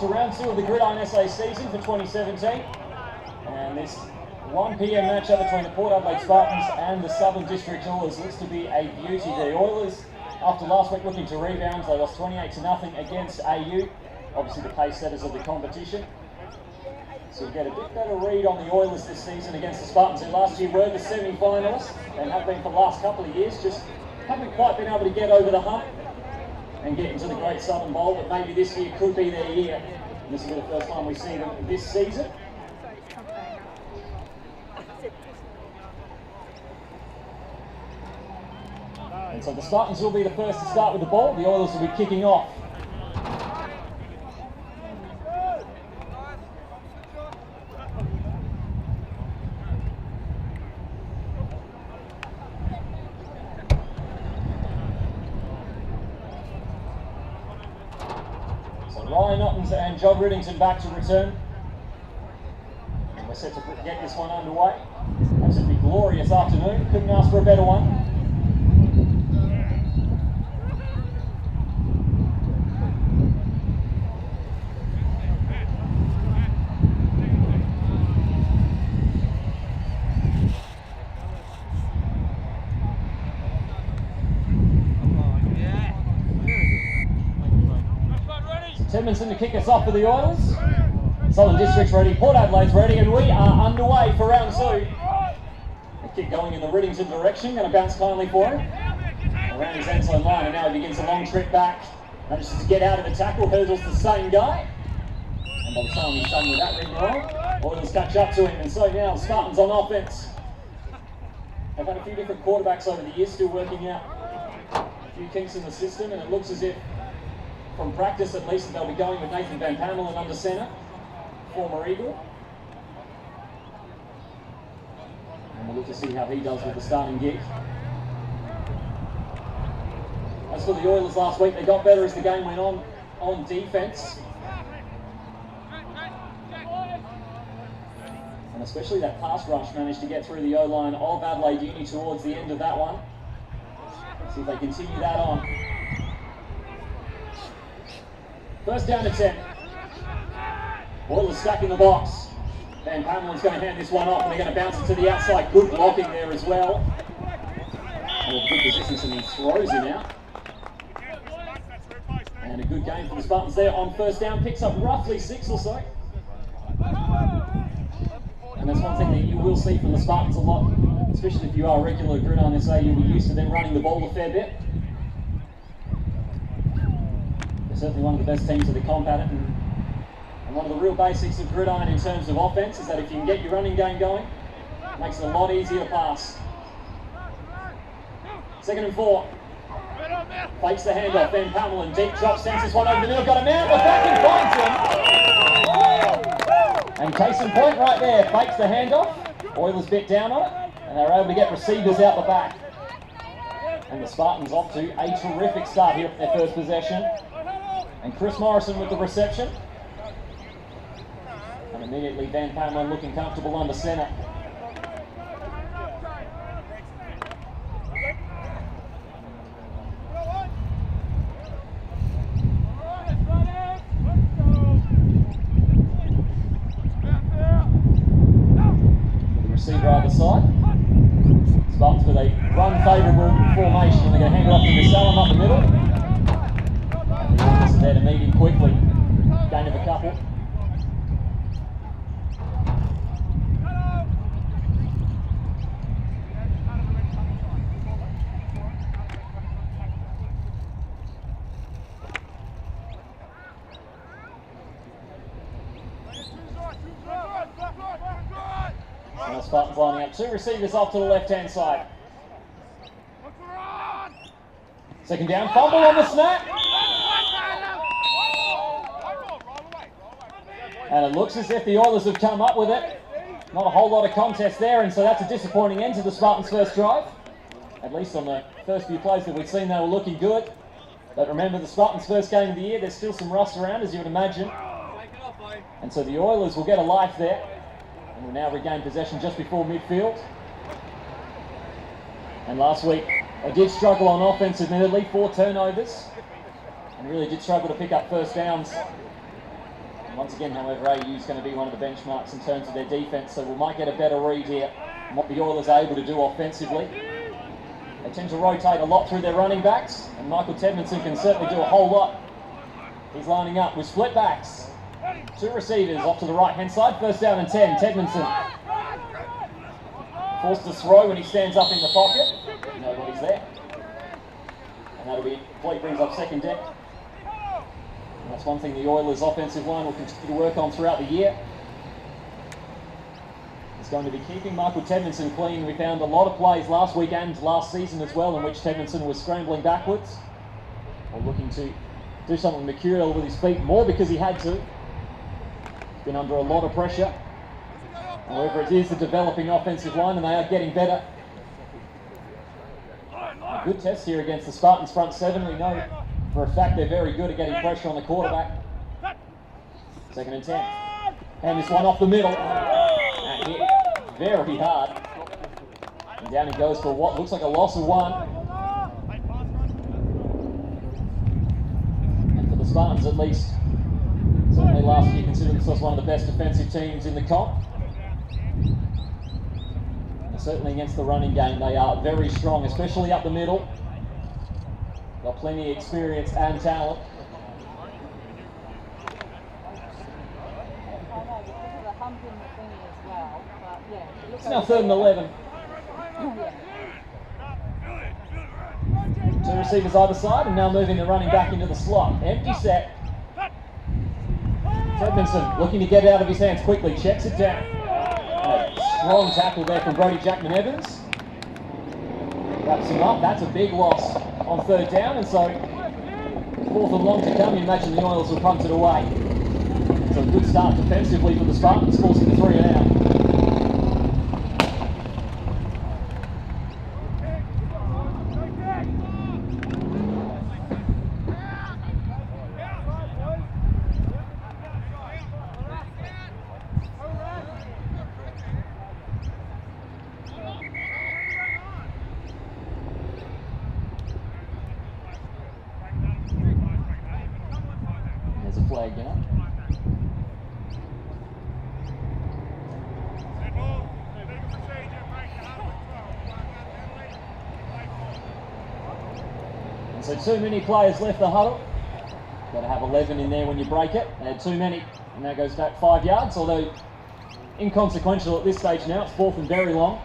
To round 2 of the Gridiron SA season for 2017, and this 1 PM matchup between the Port Adelaide Spartans and the Southern District Oilers looks to be a beauty. The Oilers, after last week looking to rebounds, they lost 28-0 against AU, obviously the pace setters of the competition. So we get a bit better read on the Oilers this season against the Spartans, who last year were the semi-finalists and have been for the last couple of years, just haven't quite been able to get over the hump and get into the Great Southern Bowl, but maybe this year could be their year. And this will be the first time we see them this season. And so the Spartans will be the first to start with the ball. The Oilers will be kicking off. And John Riddington back to return. And we're set to get this one underway. Absolutely glorious afternoon. Couldn't ask for a better one. Edmondson to kick us off for the Oilers. Southern District's ready, Port Adelaide's ready, and we are underway for round 2. The kick going in the Riddington direction, going to bounce kindly for him. Around his end zone line, and now he begins a long trip back. Manages to get out of the tackle, hurdles the same guy. And by the time he's done with that rigmarole, Oilers catch up to him, and so now Spartans on offense. They've had a few different quarterbacks over the years, still working out a few kinks in the system, and it looks as if from practice at least, they'll be going with Nathan Van Pamelen under centre, former Eagle. And we'll look to see how he does with the starting gig. As for the Oilers last week, they got better as the game went on defence. And especially that pass rush managed to get through the O-line of Adelaide Uni towards the end of that one. Let's see if they continue that on. First down to 10. Oilers stacking the box. Van Pamelen's going to hand this one off, and they're going to bounce it to the outside. Good blocking there as well. And good position, so he throws him out. And a good game for the Spartans there on first down. Picks up roughly 6 or so. And that's one thing that you will see from the Spartans a lot, especially if you are a regular Gridiron SA, you'll be used to them running the ball a fair bit. Certainly one of the best teams of the comp at it, and one of the real basics of Gridiron in terms of offense is that if you can get your running game going, it makes it a lot easier to pass. 2nd and 4. Fakes the handoff, Van Pamelen, deep drop, sends this one over the middle, got him out, the back and finds him. And case in point right there, fakes the handoff, Oilers bit down on it, and they're able to get receivers out the back. And the Spartans off to a terrific start here at their first possession. And Chris Morrison with the reception. And immediately Van Pamelen looking comfortable under centre. The receiver either side. Spartans with a run favourable formation, and they're going to hand it off to Misalem up the middle. There to meet him quickly. Gain of a couple. Now Spartans lining up 2 receivers off to the left-hand side. 2nd down, fumble on the snap. And it looks as if the Oilers have come up with it. Not a whole lot of contest there, and so that's a disappointing end to the Spartans' first drive. At least on the first few plays that we've seen, they were looking good. But remember, the Spartans' first game of the year, there's still some rust around, as you would imagine. And so the Oilers will get a life there, and will now regain possession just before midfield. And last week, they did struggle on offense, admittedly, 4 turnovers, and really did struggle to pick up first downs. And once again, however, AU is going to be one of the benchmarks in terms of their defence, so we might get a better read here on what the Oilers are able to do offensively. They tend to rotate a lot through their running backs, and Michael Tedmanson can certainly do a whole lot. He's lining up with split backs. 2 receivers off to the right-hand side, first down and 10, Tedmanson. Forced to throw when he stands up in the pocket. Nobody's there. And that'll be complete, brings up second deck. And that's one thing the Oilers' offensive line will continue to work on throughout the year. It's going to be keeping Michael Tedmanson clean. We found a lot of plays last week and last season as well in which Tedmanson was scrambling backwards or looking to do something mercurial with his feet, more because he had to. He's been under a lot of pressure. However, it is a developing offensive line and they are getting better. A good test here against the Spartans front 7. We know for a fact they're very good at getting pressure on the quarterback. Second and 10. Hand this one off the middle. And hit very hard. And down he goes for what looks like a loss of 1. And for the Spartans at least, certainly last year considered themselves one of the best defensive teams in the comp. And certainly against the running game they are very strong, especially up the middle. Got plenty of experience and talent. It's now 3rd and 11. 2 receivers either side, and now moving the running back into the slot. Empty set. Tedmanson looking to get it out of his hands quickly, checks it down. And a strong tackle there from Brody Jackman-Evans. Wraps him up. That's a big loss on 3rd down, and so 4th and long to come. You imagine the Oilers will punt it away. So a good start defensively for the Spartans, forcing the 3 and out. There's a flag down. And so too many players left the huddle. Got to have 11 in there when you break it. They had too many, and that goes back 5 yards, although inconsequential at this stage now. It's 4th and very long.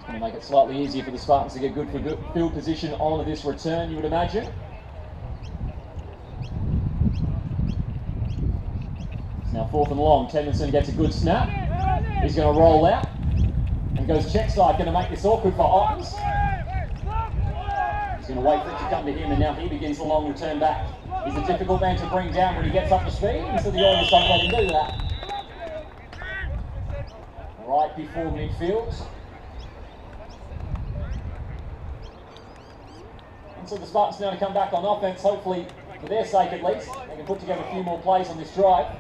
Going to make it slightly easier for the Spartans to get good field position on this return, you would imagine. It's now 4th and long. Tedmanson gets a good snap. He's going to roll out and goes check side. Going to make this awkward for Ottens. He's going to wait for it to come to him, and now he begins the long return back. He's a difficult man to bring down when he gets up to speed, and so the Oilers don't let him do that. Right before midfield. And so the Spartans now to come back on offense, hopefully, for their sake at least. They can put together a few more plays on this drive.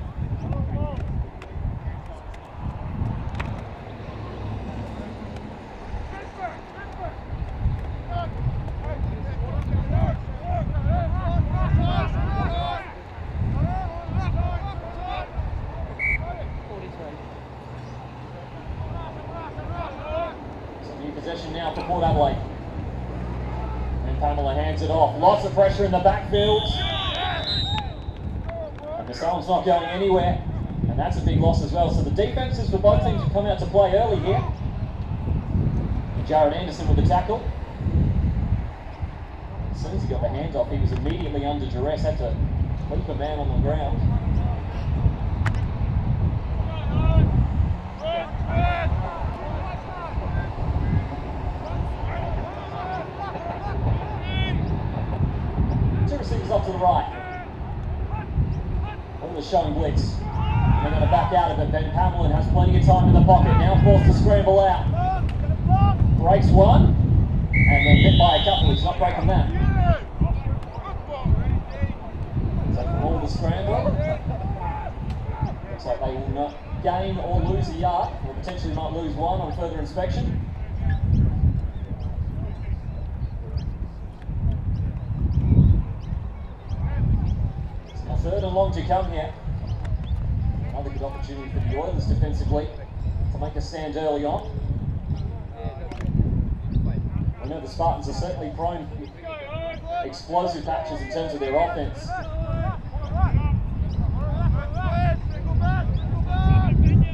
So new possession now for Port Adelaide. Pamela hands it off. Lots of pressure in the backfield. And Gassol's not going anywhere. And that's a big loss as well. So the defenses for both teams have come out to play early here. Jared Anderson with the tackle. As soon as he got the handoff, he was immediately under duress. Had to leap a man on the ground. Kicks off to the right. Oilers showing blitz. They're going to back out of it. Van Pamelin has plenty of time in the pocket. Now forced to scramble out. Breaks one. And then hit by a couple. He's not breaking that. So from all the scrambling, looks like they will not gain or lose a yard, or potentially might lose one on further inspection. It's now 3rd and long to come here. Another good opportunity for the Oilers defensively to make a stand early on. I know the Spartans are certainly prone to explosive matches in terms of their offense.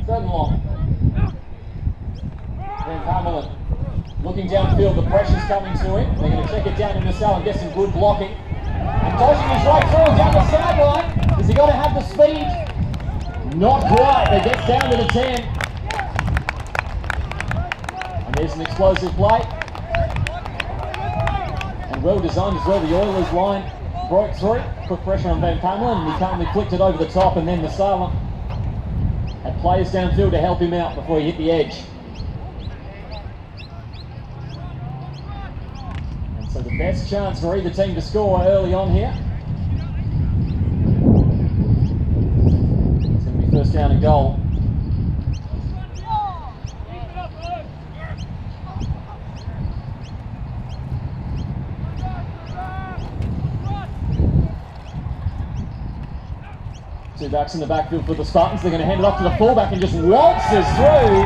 3rd and long. Van Pamelin looking downfield, the pressure's coming to him. They're going to check it down to Nassau and get some good blocking. And dodging his way through down the sideline. Has he got to have the speed? Not quite. They get down to the 10. And there's an explosive play. And well designed as well. The Oilers line broke through, put pressure on Van Pamelin, and he calmly flicked it over the top, and then Nassau had players downfield to help him out before he hit the edge. And so the best chance for either team to score early on here. It's going to be 1st down and goal. Two backs in the backfield for the Spartans. They're going to hand it off to the fullback and just waltzes through.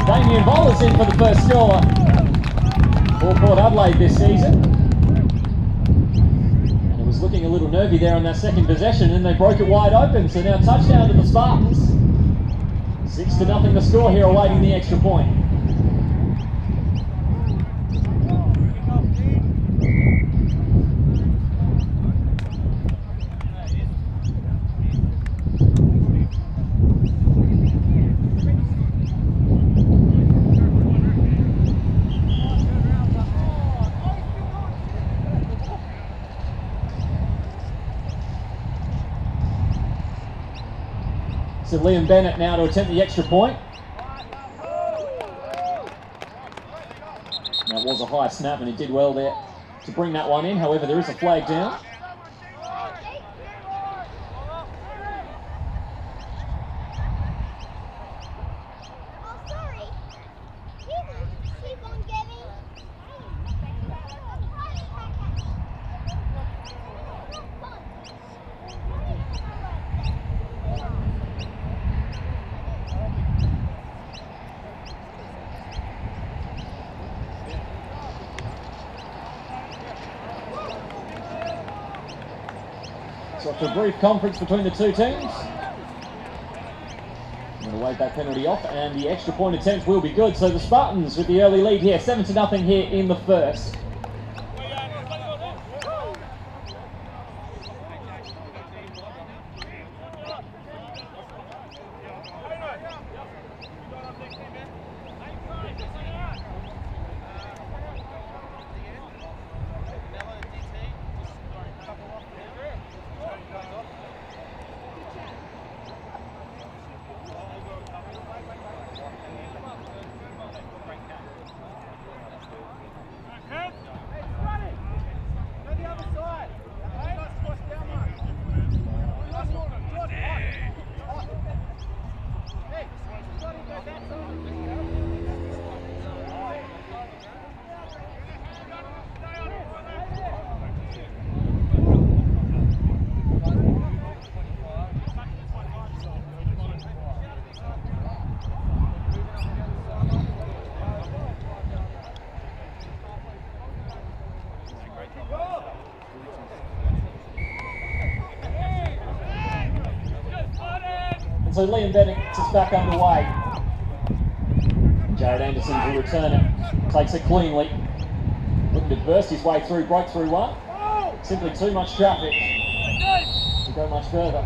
Damien Voller's in for the first score for Port Adelaide this season. And it was looking a little nervy there on that second possession, and they broke it wide open. So now touchdown to the Spartans. 6-0 the score here, awaiting the extra point. So Liam Bennett now to attempt the extra point. That was a high snap and he did well there to bring that one in. However, there is a flag down. So after a brief conference between the two teams, I'm going to wave that penalty off, and the extra point attempt will be good. So the Spartans with the early lead here, 7-0 here in the first. So Liam Bennett is back underway. Jared Anderson will return it, takes it cleanly. Looking to burst his way through, broke through one. Simply too much traffic to go much further.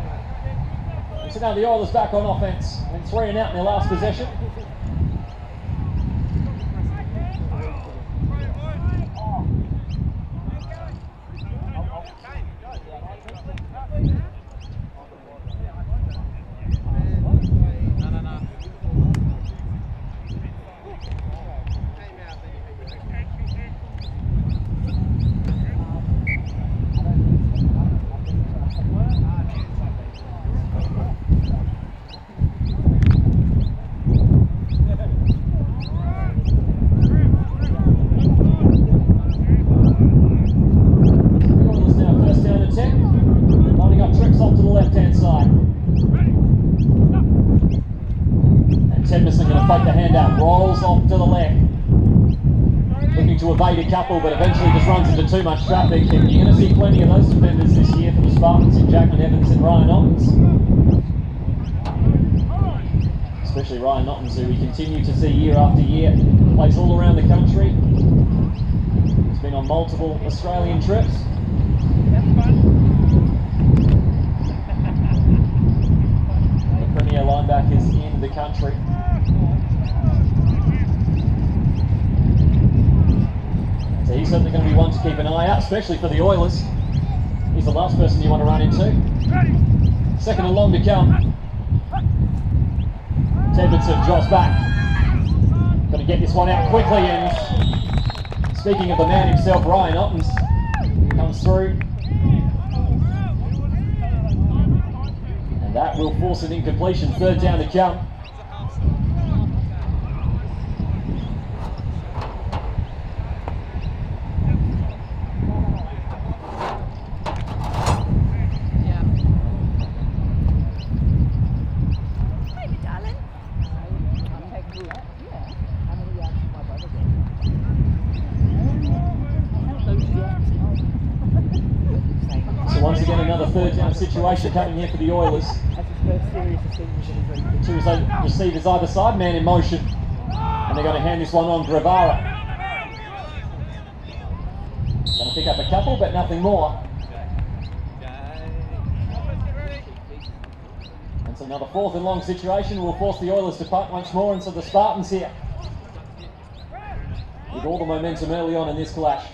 And so now the Oilers back on offense, and 3 and out in their last possession. Edmondson going to fake the hand out, rolls off to the left. Looking to evade a couple, but eventually just runs into too much traffic. And you're going to see plenty of those defenders this year for the Spartans in Jackman Evans and Ryan Ottens. Especially Ryan Ottens, who we continue to see year after year. Plays all around the country. He's been on multiple Australian trips. The premier linebackers in the country. So he's certainly going to be one to keep an eye out, especially for the Oilers. He's the last person you want to run into. Second and long to come. Edmondson drops back. Got to get this one out quickly, and speaking of the man himself, Ryan Ottens comes through. And that will force an incompletion. Third down to come. Once again, another third down situation coming here for the Oilers. Two receivers either side, man in motion. And they're going to hand this one on Gridiron. Going to pick up a couple, but nothing more. And so another fourth and long situation will force the Oilers to punt once more, and so the Spartans here with all the momentum early on in this clash.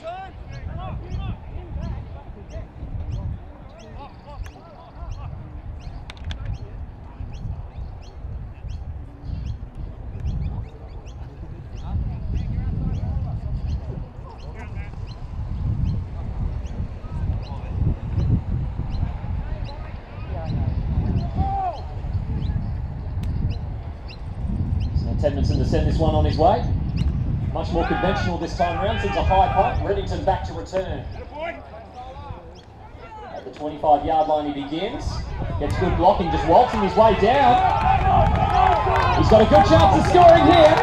Edmondson to send this one on his way. Much more conventional this time around. Sends a high punt. Reddington back to return. At the 25-yard line he begins. Gets good blocking, just waltzing his way down. He's got a good chance of scoring here.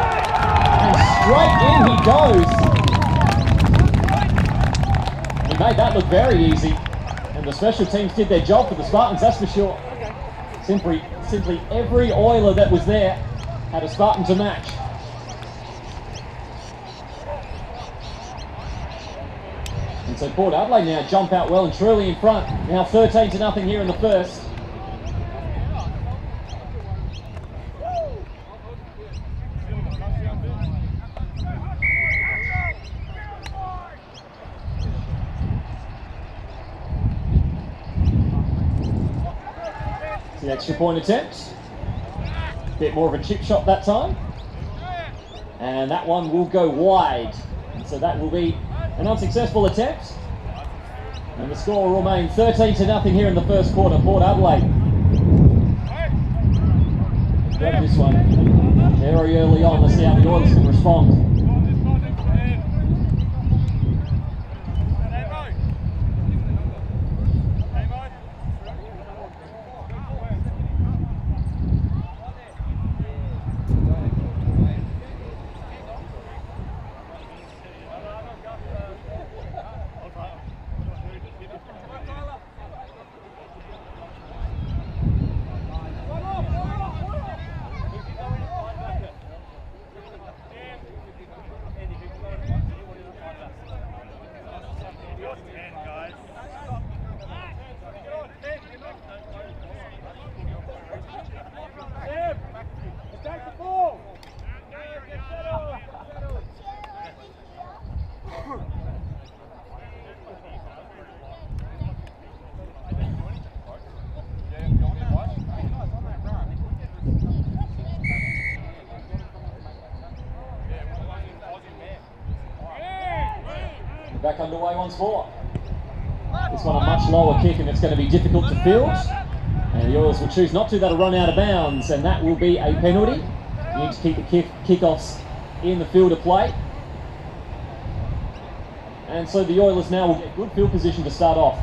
And straight in he goes. He made that look very easy. And the special teams did their job for the Spartans, that's for sure. Simply every Oiler that was there had a Spartan to match. And so Port Adelaide now jump out well and truly in front. Now 13-0 here in the first. The extra point attempt. Bit more of a chip shot that time. And that one will go wide. And so that will be an unsuccessful attempt. And the score will remain 13-0 here in the first quarter. Port Adelaide grab this one very early on. Let's see how the Oilers can respond. Back underway once more. This one a much lower kick, and it's going to be difficult to field. And the Oilers will choose not to. That'll run out of bounds, and that will be a penalty. You need to keep the kickoffs in the field of play. And so the Oilers now will get good field position to start off.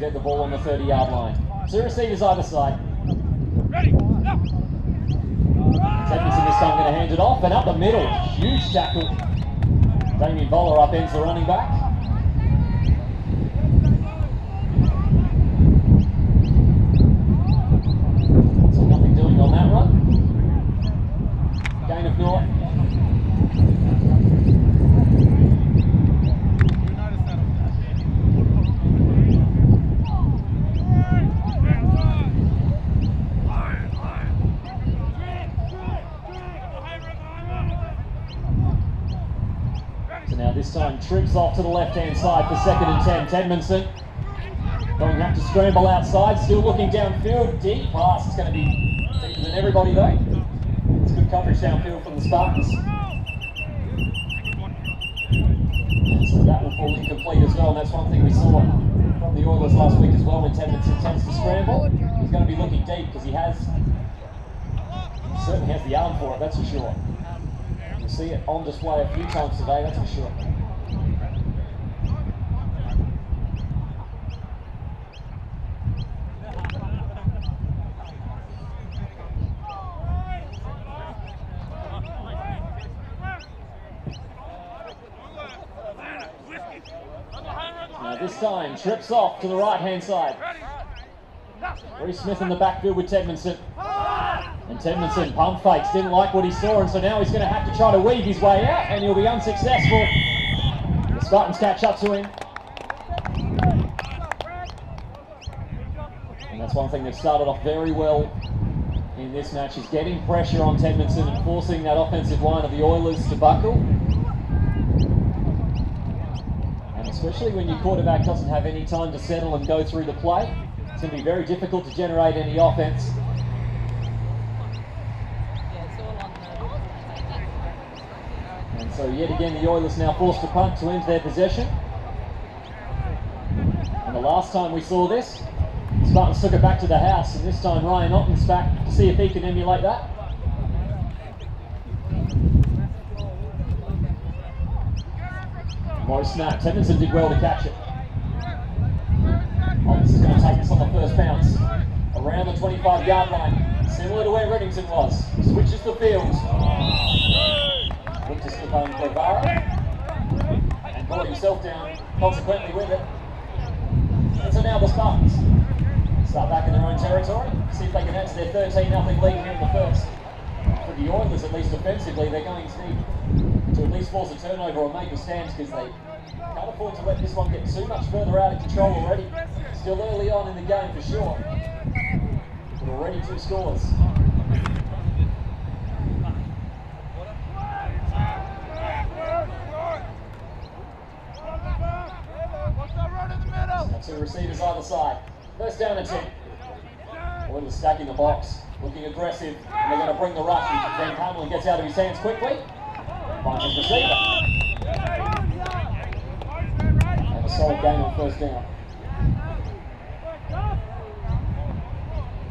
get the ball on the 30-yard line. Two receivers either side. Edmondson this time going to hand it off, and up the middle, huge tackle. Damien Voller upends the running back. So nothing doing on that run. Gain of 9. Now this time trips off to the left-hand side for 2nd and 10. Edmondson going to have to scramble outside, still looking downfield. Deep pass. It's going to be deeper than everybody though. It's good coverage downfield from the Spartans. And so that will fall incomplete as well, and that's one thing we saw from the Oilers last week as well. When Edmondson tends to scramble, he's going to be looking deep because he certainly has the arm for it, that's for sure. You'll see it on display a few times today, that's for sure. Now this time, trips off to the right-hand side. Reece Smith in the backfield with Edmondson. And Edmondson pump fakes, didn't like what he saw, and so now he's going to have to try to weave his way out, and he'll be unsuccessful. The Spartans catch up to him. And that's one thing they've started off very well in this match, is getting pressure on Edmondson and forcing that offensive line of the Oilers to buckle. And especially when your quarterback doesn't have any time to settle and go through the play, it's going to be very difficult to generate any offense. And so yet again the Oilers now forced to punt to end their possession. And the last time we saw this, the Spartans took it back to the house, and this time Ryan Otten's back to see if he can emulate that. Morris snap. Edmondson did well to catch it. Otten's is going to take this on the first bounce. Around the 25-yard line, similar to where Reddington was. Switches the field. Looked to Stefan Guevara and brought himself down consequently with it. And so now the Spartans start back in their own territory, see if they can add to their 13-0 lead here in the first. For the Oilers, at least offensively, they're going to need to at least force a turnover or make a stand, because they can't afford to let this one get too much further out of control already. Still early on in the game for sure, but already 2 scores. Two receivers either side. First down and 10. Oilers stacking the box, looking aggressive, and they're going to bring the rush. Then Hamlin gets out of his hands quickly. Finds his receiver. And a solid gain on first down.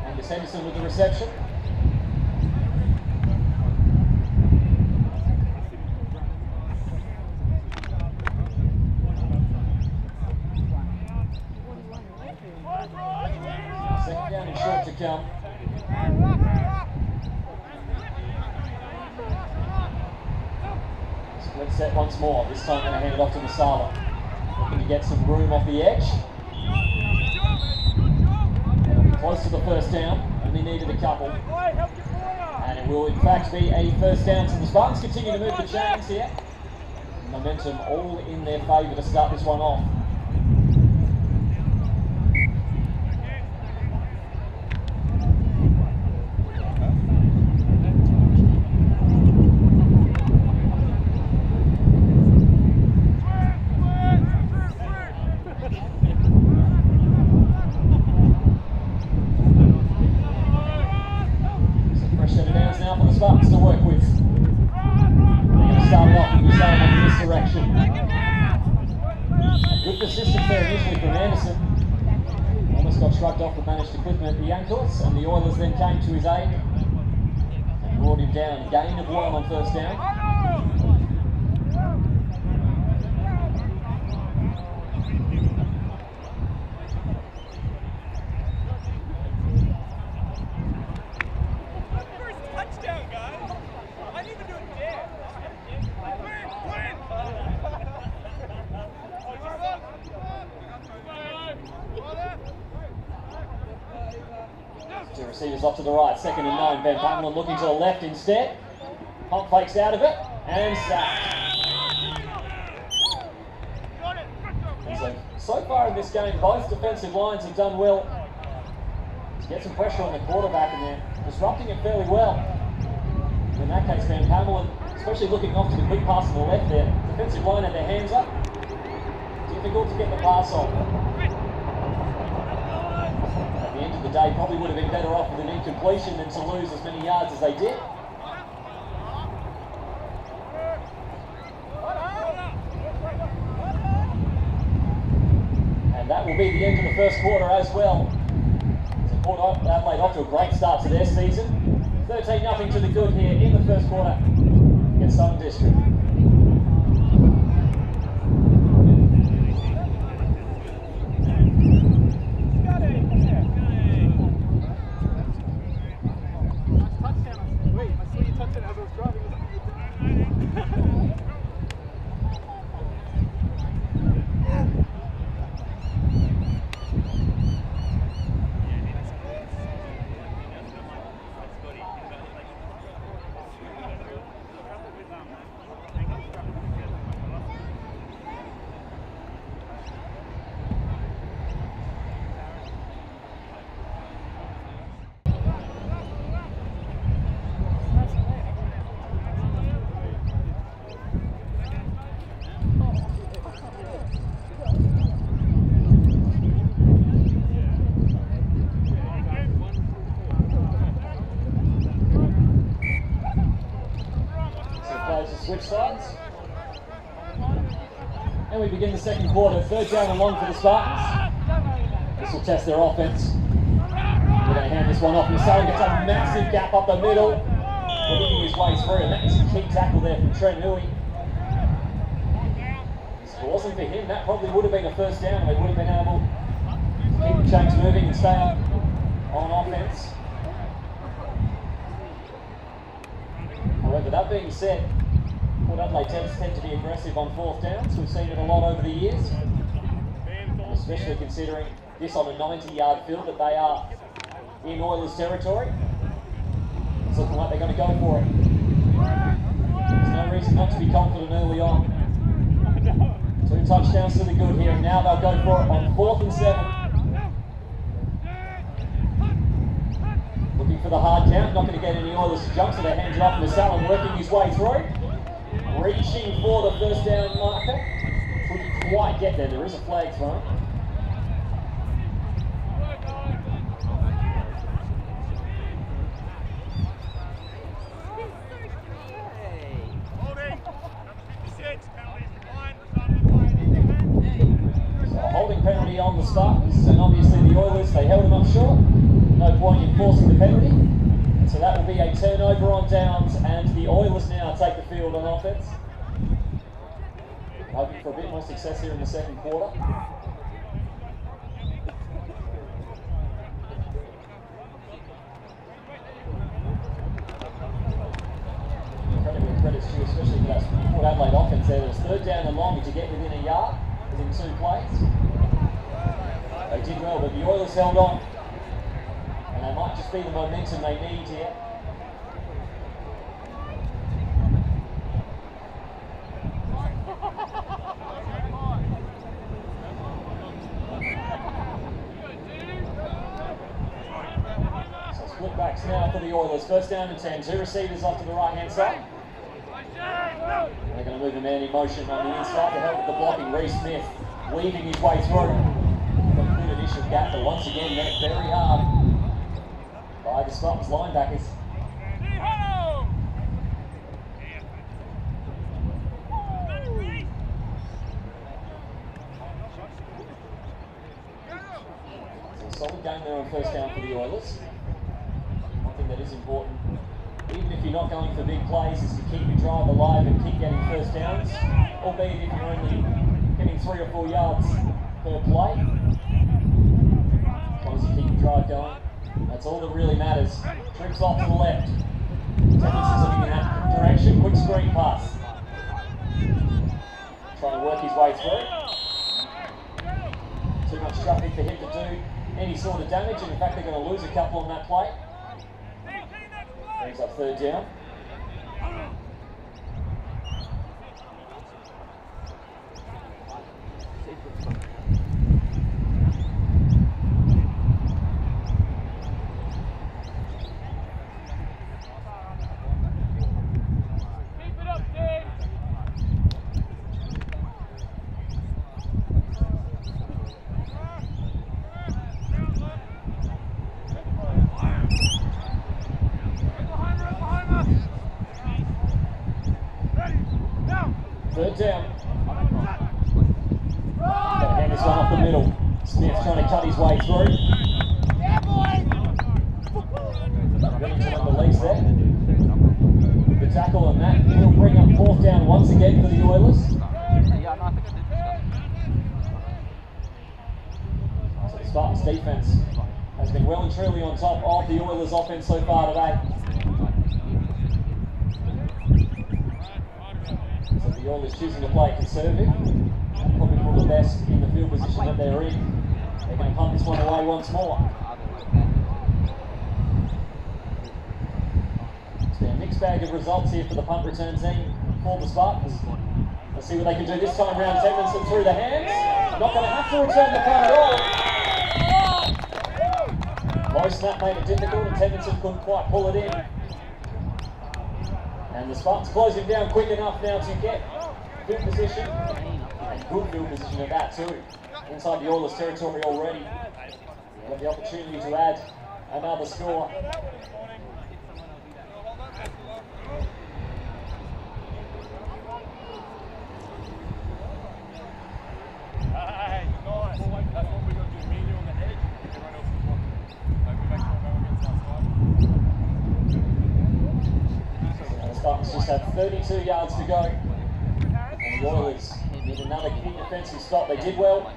And Henderson with the reception. Second down and short to come. Split set once more. This time going to hand it off to Masala. Looking to get some room off the edge. It'll be close to the first down. Only needed a couple. And it will in fact be a first down. So the Spartans continue to move the chains here. Momentum all in their favour to start this one off. Spartans to work with. They're going to start it off with Musala in this direction. Good persistence there initially from Anderson. Almost got shrugged off but managed to clip him at the ankles, and the Oilers then came to his aid and brought him down. Gain of 1 on first down. Receivers off to the right, 2nd and 9. Van Pamela looking to the left instead. Pump fakes out of it, and sacked. And so far in this game, both defensive lines have done well to get some pressure on the quarterback, and they're disrupting it fairly well. In that case, Van Pamela, especially looking off to the quick pass on the left there, defensive line had their hands up. Difficult to get the pass off. At the end of the day, probably would have been better off with an incompletion than to lose as many yards as they did. And that will be the end of the first quarter as well. So Port Adelaide off to a great start to their season. 13-0 to the good here in the first quarter against Southern District. Switch sides. And we begin the second quarter. 3rd down and long for the Spartans. This will test their offense. We're going to hand this one off. Masala gets a massive gap up the middle. Working his way through, and that is a key tackle there from Trent Nui. If it wasn't for him, that probably would have been a first down. They would have been able to keep the chains moving and stay on offense. However, that being said, Port Adelaide tend to be aggressive on 4th downs. We've seen it a lot over the years, especially considering this on a 90-yard field that they are in Oilers territory. It's looking like they're going to go for it. There's no reason not to be confident early on. 2 touchdowns to the good here, and now they'll go for it on 4th and 7. Looking for the hard count, not going to get any Oilers to jump, so they hand it off to Masala, working his way through. Reaching for the first down marker. Couldn't quite get there. There is a flag thrown. So a holding penalty on the Spartans, and obviously the Oilers, they held them up short. No point in forcing the penalty. So that will be a turnover on downs, and the Oilers now take the field on offense. Hoping for a bit more success here in the second quarter. Incredible credits to you, especially for that Port Adelaide offense there. It was 3rd down and long to get within a yard within 2 plays. They did well, but the Oilers held on. And that might just be the momentum they need here. So split backs now for the Oilers. 1st down and 10. 2 receivers off to the right-hand side. They're going to move a man in motion on the inside to help with the blocking. Reece Smith weaving his way through. A good initial gap, but once again met very hard by the Spartans linebackers. It's a solid game there on 1st down for the Oilers. One thing that is important, even if you're not going for big plays, is to keep your drive alive and keep getting 1st downs, albeit if you're only getting 3 or 4 yards per play. As long as you keep your drive going, that's all that really matters. Trips off to the left. Tendencies looking in that direction. Quick screen pass. Trying to work his way through. Too much traffic for him to do any sort of damage, and in fact they're going to lose a couple on that play. Brings up third down. Third down. Gonna hand this one off the middle. Smith trying to cut his way through. Remington on the legs there. The tackle on that. He'll bring up fourth down once again for the Oilers. So the Spartans defense has been well and truly on top of the Oilers offense so far today. So the Oilers choosing to play conservative, probably for the best in the field position that they're in. They're going to punt this one away once more. It's been a mixed bag of results here for the punt return team for the Spartans. Let's see what they can do this time round. Tevinson through the hands. Not going to have to return the punt at all. Low snap made it difficult and Tevinson couldn't quite pull it in. And the Spartans closing down quick enough now to get field position, and good field position at that too. Inside the Oilers territory already. They have the opportunity to add another score. Spartans just have 32 yards to go. And the Oilers need another key defensive stop. They did well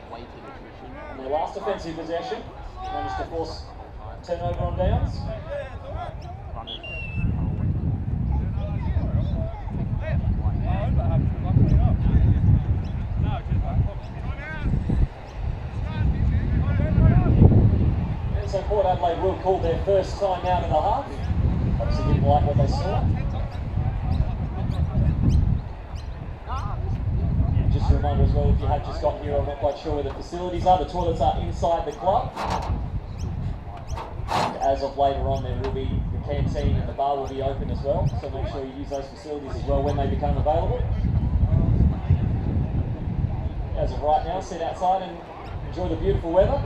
on their last offensive possession. Managed to force turnover on downs. And so Port Adelaide will call their first time out of the half. Obviously didn't like what they saw. Just a reminder as well, if you have just got here, I'm not quite sure where the facilities are. The toilets are inside the club. And as of later on, there will be the canteen and the bar will be open as well. So make sure you use those facilities as well when they become available. As of right now, sit outside and enjoy the beautiful weather.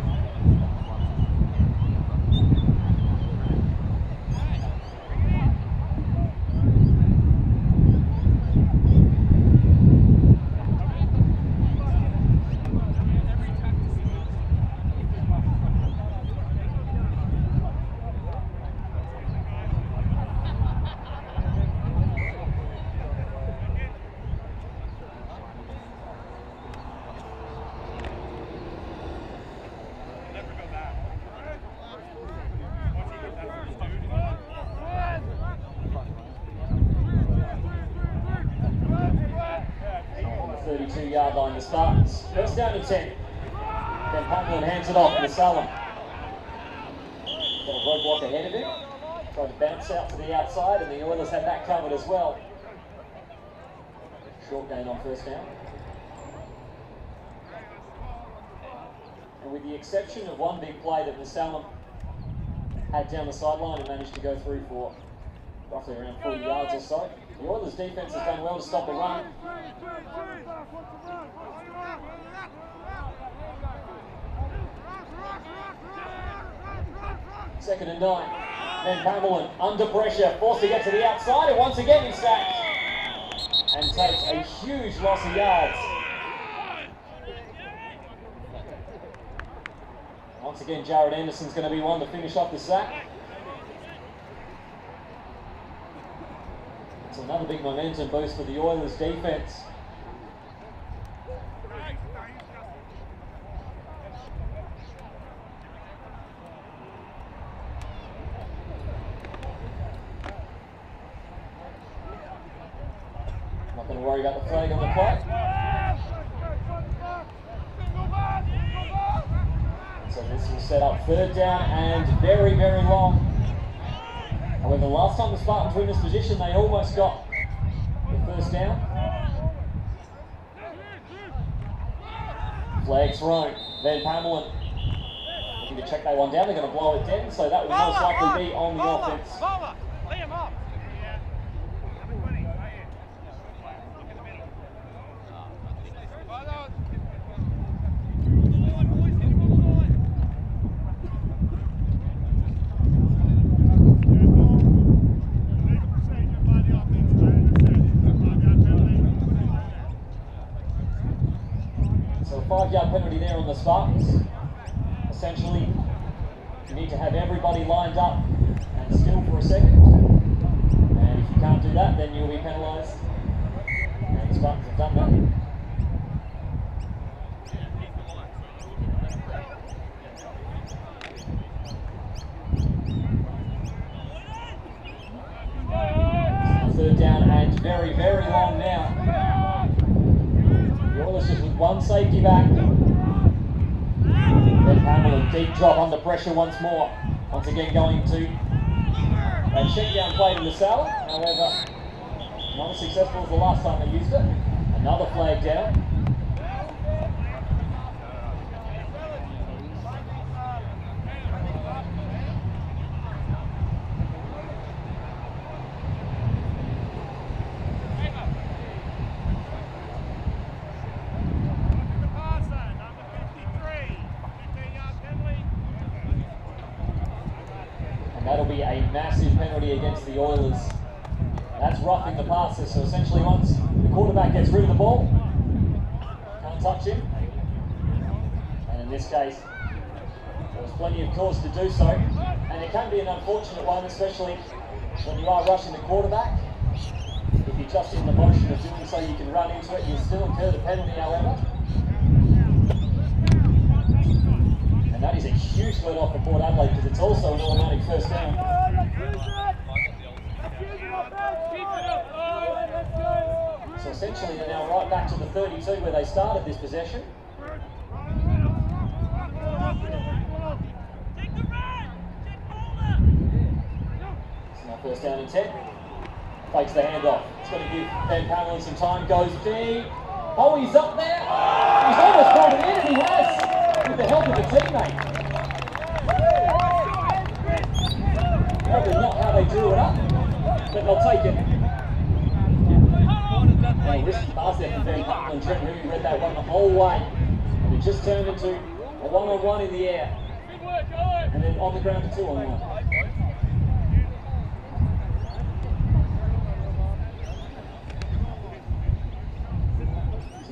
Yard line, the Spartans. First down to 10. Then Pumperlin hands it off to Salem. Got a roadblock ahead of him. Tried to bounce out to the outside, and the Oilers had that covered as well. Short gain on first down. And with the exception of one big play that Salem had down the sideline and managed to go through for roughly around 40 yards or so, the Oilers' defense has done well to stop the run. Second and 9. Then Pumperlin under pressure, forced to get to the outside, and once again he's sacked. And takes a huge loss of yards. Once again, Jared Anderson's going to be one to finish off the sack. It's another big momentum boost for the Oilers defense. Not going to worry about the flag on the play. So this will set up third down and very, very long. However, last time the Spartans were in this position, they almost got the first down. Flag thrown. Van Pamelin looking to check that one down. They're going to blow it down, so that will most likely be on the offense. So a 5-yard penalty there on the Spartans. Essentially, you need to have everybody lined up and still for a second. And if you can't do that, then you'll be penalised. And the Spartans have done that. Third down and very, very long now. The Oilers just with one safety back. Then Pamelin, deep drop under pressure once more. Once again going to a check down play to the Sal. However, not as successful as the last time they used it. Another flag down. That'll be a massive penalty against the Oilers. That's roughing the passer, so essentially once the quarterback gets rid of the ball, can't touch him. And in this case, there's plenty of cause to do so. And it can be an unfortunate one, especially when you are rushing the quarterback. If you're just in the motion of doing so, you can run into it. You still incur the penalty, however. And that is a huge let off for Port Adelaide because it's also an automatic first down. So essentially they're now right back to the 32 where they started this possession. So now first down and 10. Fakes the handoff. It's going to give Van Pamelin some time. Goes deep. Oh, he's up there. He's almost brought it in, and he has, with the help of a teammate. Probably not how they drew it up, but they'll take it. And a risky pass there from Van Pamelin. Trent Huey read that one the whole way. And it just turned into a one-on-one in the air. And then on the ground to 2-on-1.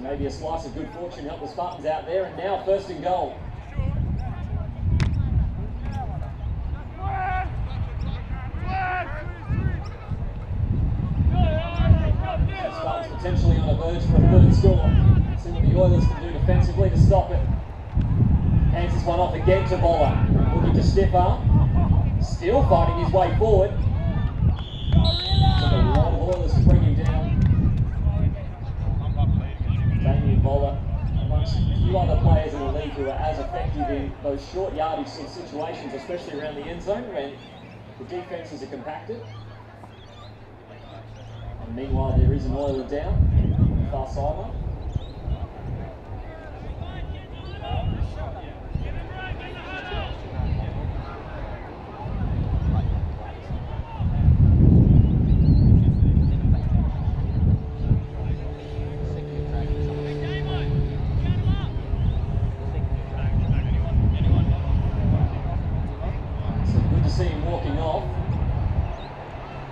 Maybe a slice of good fortune helped the Spartans out there, and now first and goal. The Spartans potentially on a verge for a third score. See what the Oilers can do defensively to stop it. Hands this one off again to Boller. Looking to stiff arm. Still fighting his way forward. Took a lot of Oilers to bring him down. Boller, amongst a few other players in the league who are as effective in those short yardage sort of situations, especially around the end zone when the defences are compacted. And meanwhile, there is an Oiler down on the far sideline. See him walking off,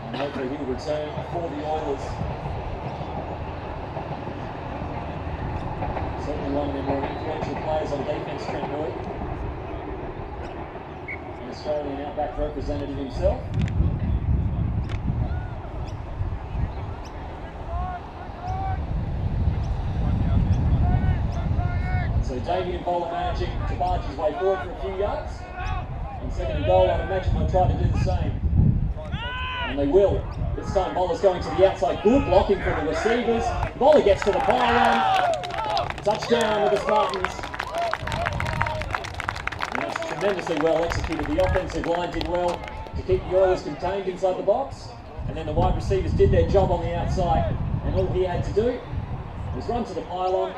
and hopefully he'll return for the Oilers. Certainly one of their more influential players on defence, Trent Huey. An Australian outback representative himself. So Damien Boller managing to barge his way forward for a few yards. And second and goal, I'd imagine they'll try to do the same. And they will. This time Boller's going to the outside. Good blocking from the receivers. Boller gets to the pylon. Touchdown with the Spartans. And that's tremendously well executed. The offensive line did well to keep the Oilers contained inside the box. And then the wide receivers did their job on the outside. And all he had to do was run to the pylon,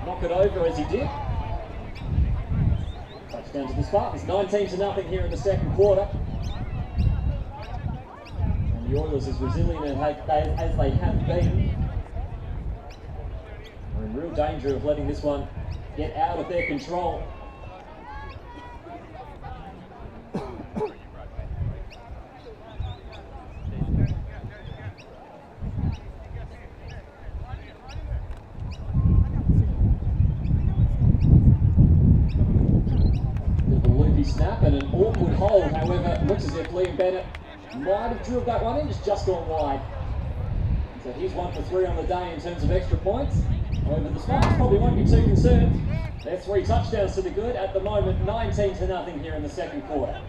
knock it over as he did. Touchdown to the Spartans, 19-0 here in the second quarter. And the Oilers, as resilient as they have been, are in real danger of letting this one get out of their control. Snap and an awkward hold, however, it looks as if Liam Bennett might have drilled that one in, it's just gone wide. So he's 1 for 3 on the day in terms of extra points. However, the Spartans probably won't be too concerned. They're 3 touchdowns to the good at the moment, 19-0 here in the second quarter.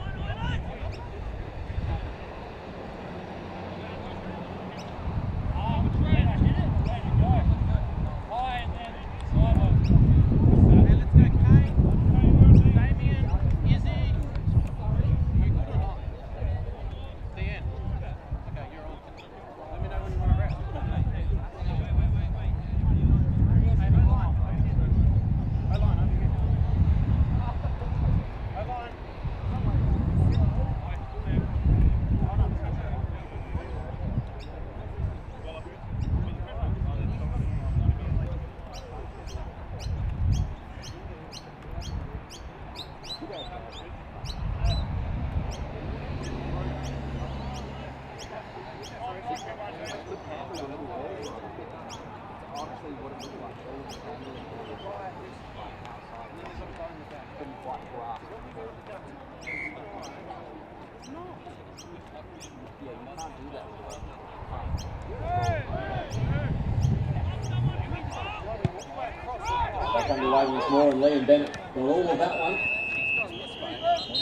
Back underway once more, and Liam Bennett got all of that one.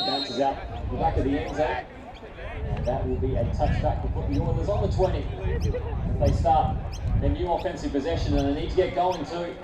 Bounces out the back of the end zone. And that will be a touchback to put the Oilers on the 20. If they start their new offensive possession, and they need to get going too.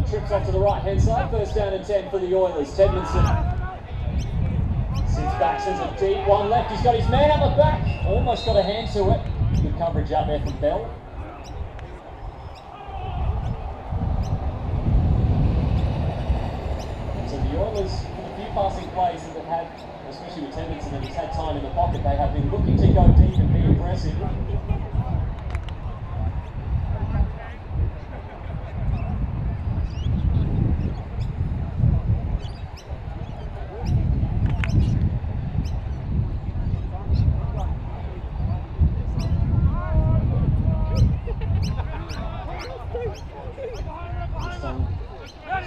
Trips off to the right hand side, first down and 10 for the Oilers. Tedmondson sits back, sends a deep one left. He's got his man up the back, almost got a hand to it. Good coverage out there from Bell. So the Oilers, a few passing plays that they've had, especially with Tedmondson, that he's had time in the pocket, they have been looking to go deep and be aggressive.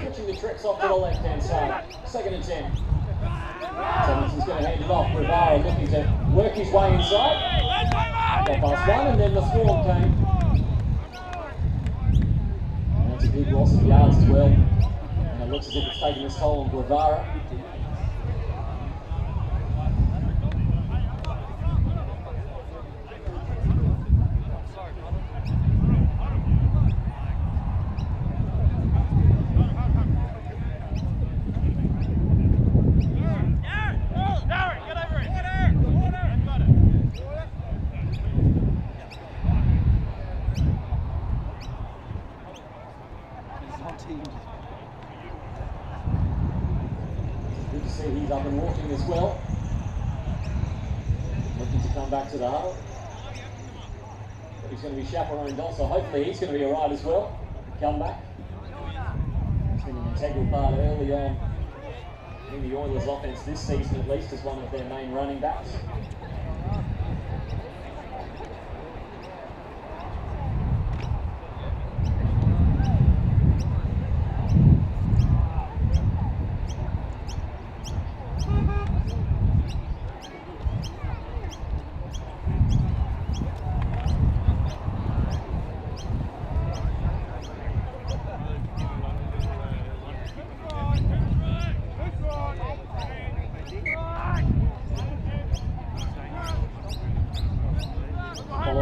Switching the tricks off to the left-hand side. Second and 10. Tedmondson's going to hand it off. Rivera looking to work his way inside. Got past one, and then the swarm came. And that's a good loss of yards as well. And it looks as if it's taking its toll on Rivera. Good to see he's up and walking as well. Looking to come back to the huddle. But he's going to be chaperoned also. Hopefully he's going to be alright as well. Come back. It's been an integral part early on in the Oilers offense this season, at least, as one of their main running backs.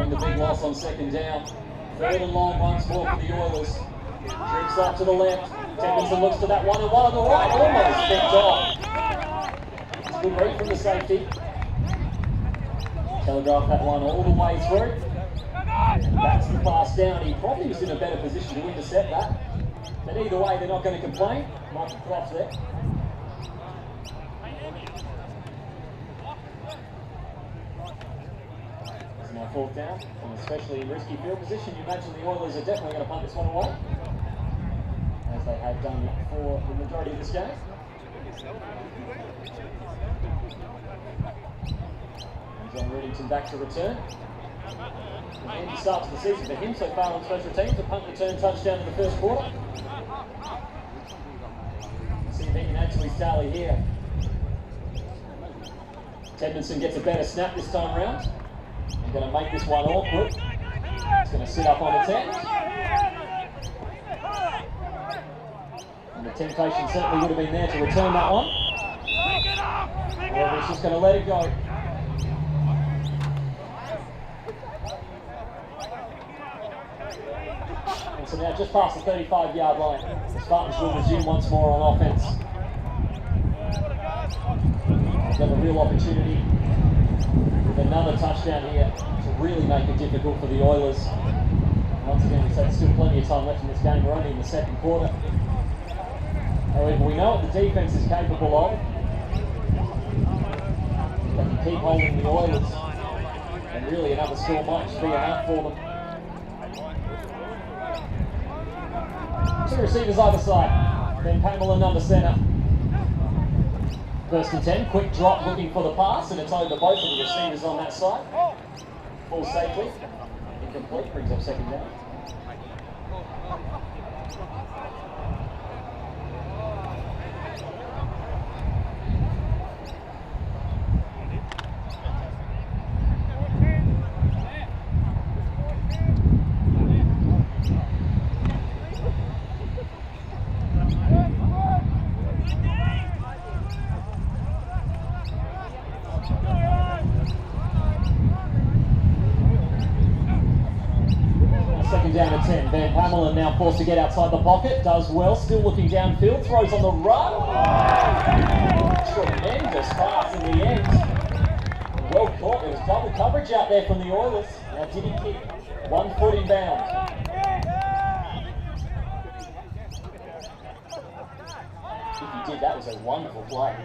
suffering the big loss on second down. Third and long once more for the Oilers. Drifts off to the left. Templeton looks to that one and one on the right. Almost picked off. It's a good read from the safety. Telegraphed that one all the way through. And that's the pass down. He probably was in a better position to intercept that. But either way, they're not going to complain. Michael Croft there. It's now fourth down, and especially in risky field position, you imagine the Oilers are definitely going to punt this one away, as they have done for the majority of this game. And John Rudington back to return. And the start to the season for him so far on special teams, a punt return touchdown in the first quarter. Let's see if he can add to his tally here. Tedmondson gets a better snap this time round. I'm going to make this one awkward. It's going to sit up on its end. And the temptation certainly would have been there to return that one. However, he's just going to let it go. And so now just past the 35-yard line, the Spartans will resume once more on offense. They've got a real opportunity with another touchdown here to really make it difficult for the Oilers. Once again, we said there's still plenty of time left in this game. We're only in the second quarter. However, we know what the defense is capable of. They can keep holding the Oilers, and really another score might just be enough for them. Two receivers either side. Ben Pamela under centre. First and 10, quick drop looking for the pass, and it's over both of the receivers on that side. Fall safely. Incomplete, brings up second down. Down to 10. Van Pamela now forced to get outside the pocket. Does well. Still looking downfield. Throws on the run. Tremendous pass in the end. Well caught. There was double coverage out there from the Oilers. Now did he kick 1 foot inbound? If he did, that was a wonderful play.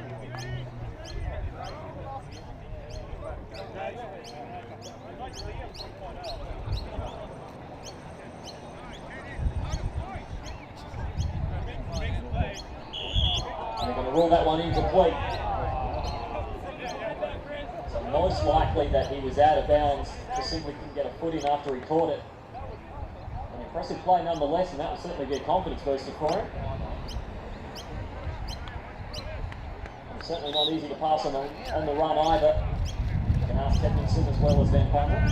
They're going to rule that one incomplete. So most likely that he was out of bounds, just simply couldn't get a foot in after he caught it. An impressive play nonetheless, and that will certainly be a confidence booster for him. And certainly not easy to pass on the run either. You can ask Tedmondson as well as Van Pamela.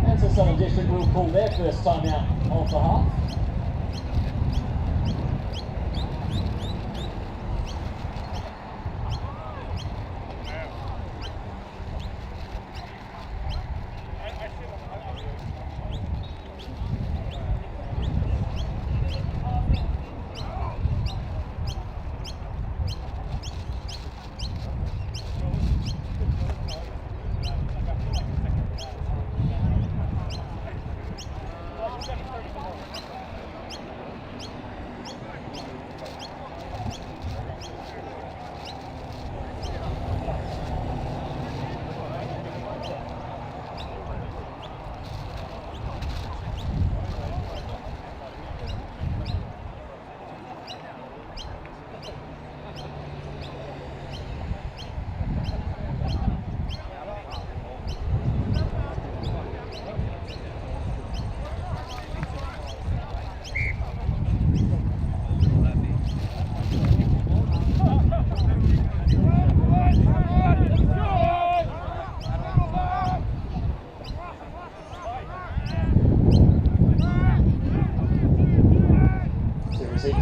And so Southern District will call their first time out of the half.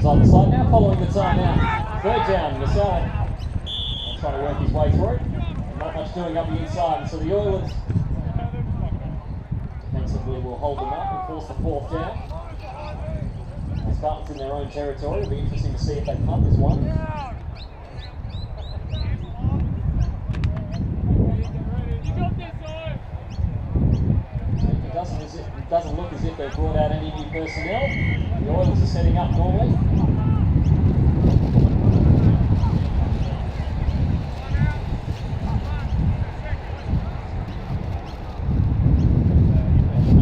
On the side now, following the timeout. Third down, Masala trying to work his way through. Not much doing up the inside, so the Oilers defensively will hold them up and force the fourth down. The Spartans in their own territory. It'll be interesting to see if they punt this one. It doesn't look as if they've brought out any new personnel. The Oilers are setting up normally.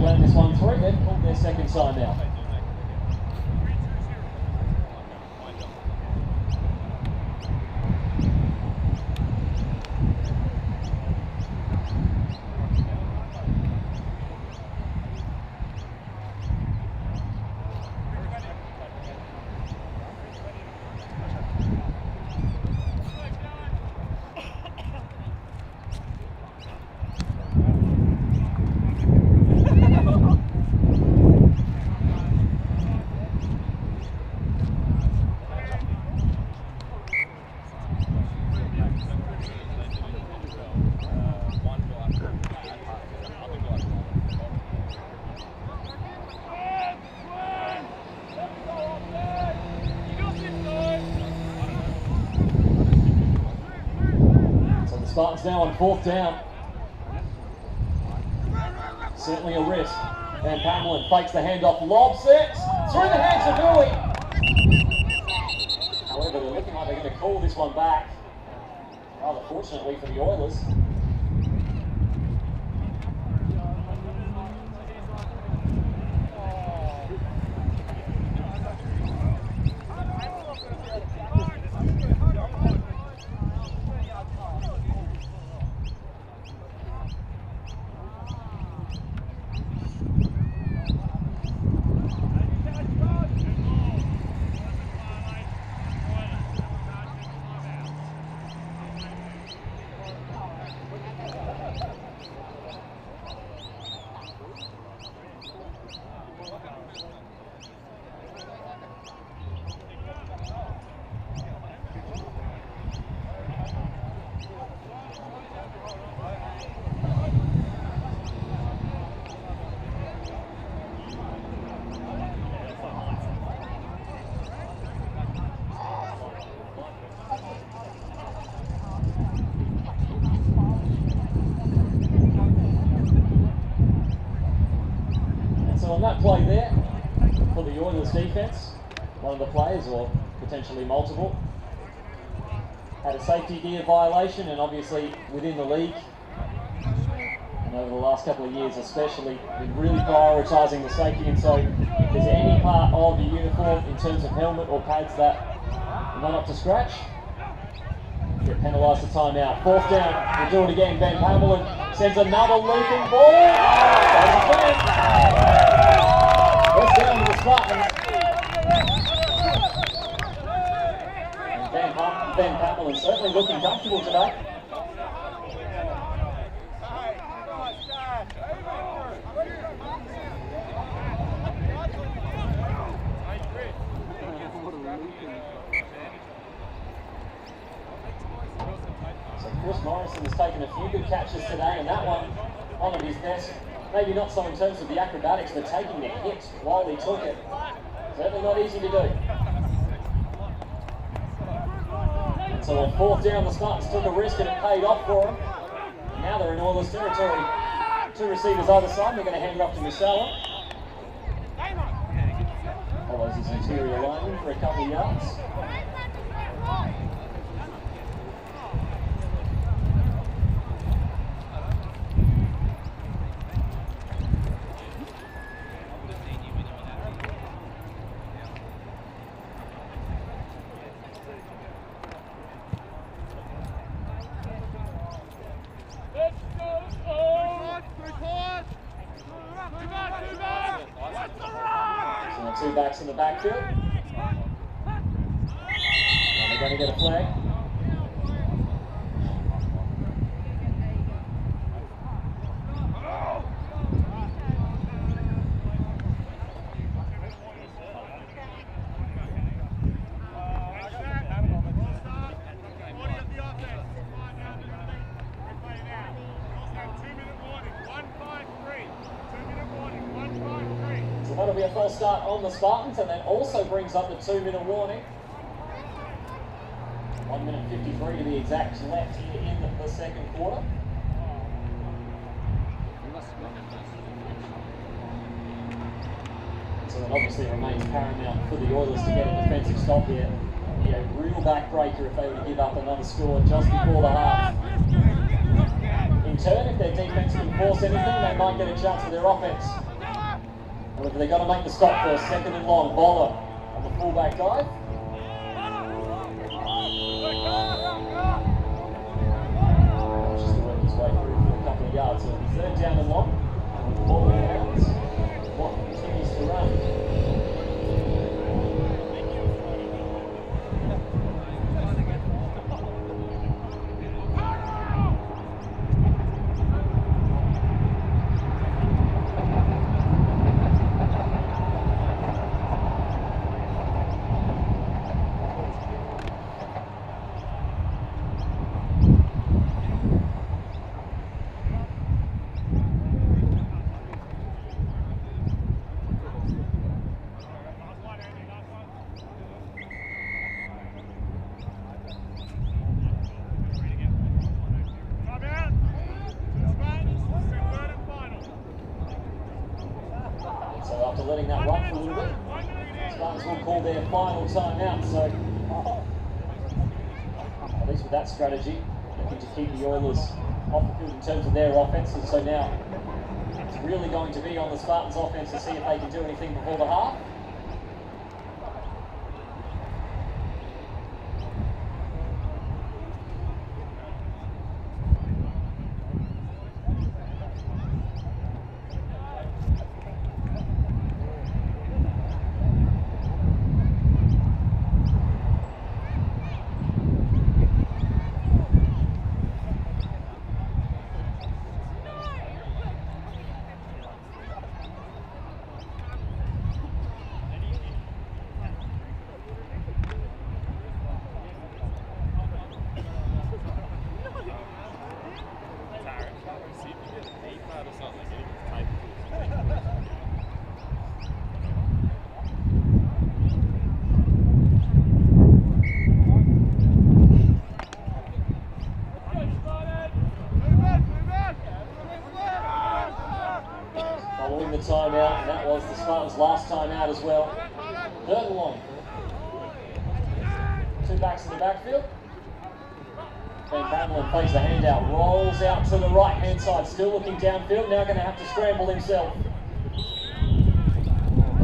Playing this one through, they've pulled their second time out. Spartans now on fourth down. Certainly a risk. Van Pamelen fakes the handoff, lobs it through the hands of Bowie. However, they're looking like they're going to call this one back. Rather fortunately for the Oilers. On that play there, for the Oilers defence, one of the players, or potentially multiple, had a safety gear violation, and obviously within the league, and over the last couple of years especially, been really prioritising the safety, and so if there's any part of the uniform in terms of helmet or pads that are not up to scratch, get penalised for timeout. Fourth down, we'll do it again. Van Pamelen sends another looping ball. First down to the Spartans. And Van Pamelen certainly looking comfortable today. Chris Morrison has taken a few good catches today, and that one on of his best. Maybe not so in terms of the acrobatics, but taking the hit while he took it. Certainly not easy to do. And so on fourth down, the Spartans took a risk and it paid off for them. And now they're in Oilers territory. Two receivers either side, they're going to hand it off to Musala. Follows his interior lineman for a couple of yards. Two backs in the backfield. And they're going to get a flag. that'll be a false start on the Spartans, and that also brings up the 2-minute warning. 1 minute 53 to be exact left here in the second quarter. So it obviously remains paramount for the Oilers to get a defensive stop here. Be a real backbreaker if they were to give up another score just before the half. In turn, if their defense can force anything, they might get a chance for their offense. However, they've got to make the stop first. 2nd and long. Bowler on the fullback dive. Just to work his way through for a couple of yards. So it'll be 3rd down and long. Ball in bounds. Clock continues to run. After letting that run for a little bit, Spartans will call their final timeout. So, at least with that strategy, looking to keep the Oilers off the field in terms of their offenses. So now, it's really going to be on the Spartans' offense to see if they can do anything before the half. Following the timeout, and that was the Spartans' last timeout as well. 3rd and long. 2 backs in the backfield. Ben Pamela plays the handout, rolls out to the right-hand side, still looking downfield, now going to have to scramble himself.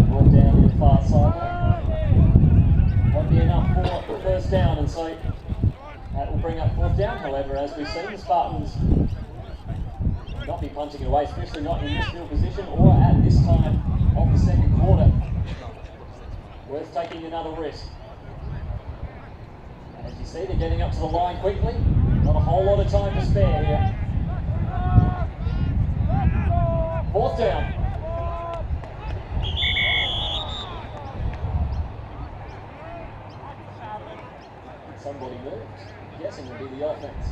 Brought down to the far sideline. Won't be enough for the 1st down, and so that will bring up 4th down. However, as we've seen, the Spartans not be punting it away, especially not in this field position or at this time of the second quarter. Worth taking another risk. As you see, they're getting up to the line quickly. Not a whole lot of time to spare here. 4th down. Somebody moved. Guessing will be the offense.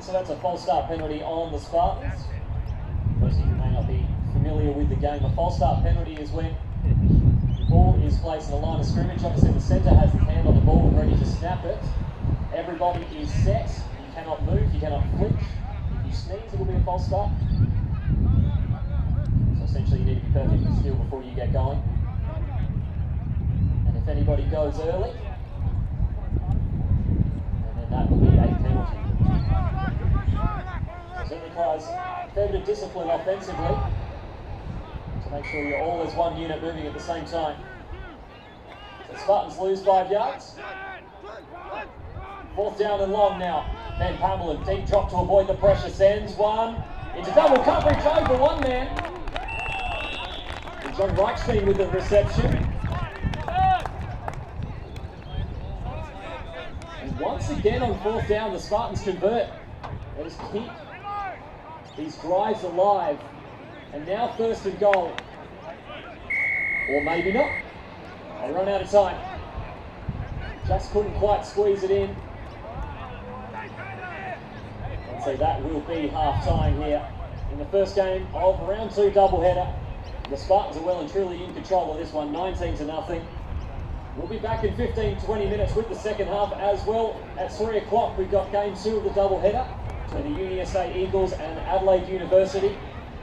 So that's a false start penalty on the Spartans. For those of you who may not be familiar with the game, a false start penalty is when the ball is placed in the line of scrimmage. Obviously the centre has the hand on the ball ready to snap it. Everybody is set. You cannot move, you cannot flinch. If you sneeze, it will be a false start. So essentially you need to be perfectly still before you get going. And if anybody goes early, then that will be a penalty. It requires a fair bit of discipline offensively to make sure you're all as one unit moving at the same time. So Spartans lose 5 yards. 4th down and long now. Ben Pamela, deep drop to avoid the pressure, sends one into double coverage over one man. And John Reichstein with the reception. And once again on 4th down, the Spartans convert. They just keep These drives alive. And now first and goal. Or maybe not. They run out of time. Just couldn't quite squeeze it in. And so that will be half-time here in the first game of round 2 doubleheader. The Spartans are well and truly in control of this one, 19-0. We'll be back in 15-20 minutes with the second half as well. At 3 o'clock, we've got game 2 of the doubleheader between the UniSA Eagles and Adelaide University.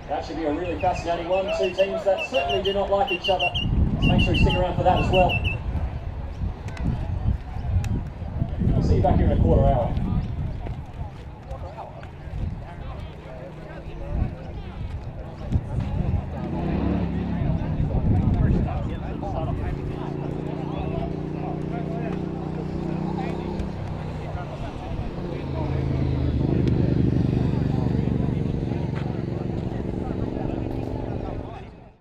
That should be a really fascinating one. Two teams that certainly do not like each other. Make sure you stick around for that as well. I'll see you back here in a quarter hour.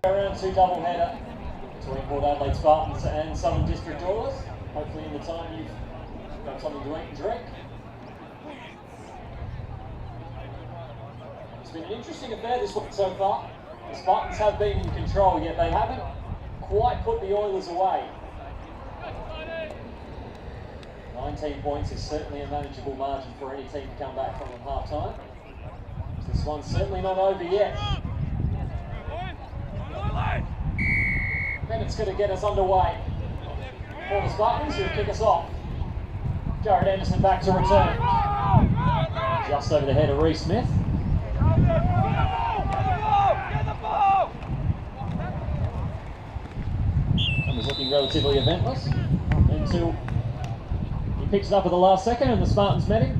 Round 2 doubleheader between Adelaide Spartans and Southern District Oilers. Hopefully in the time you've got something to eat and drink. It's been an interesting affair this week so far. The Spartans have been in control, yet they haven't quite put the Oilers away. 19 points is certainly a manageable margin for any team to come back from at half-time. This one's certainly not over yet. Then it's going to get us underway. For the Spartans, who kick us off. Jared Anderson back to return. Just over the head of Reece Smith. And was looking relatively eventless until he picks it up at the last second and the Spartans met him.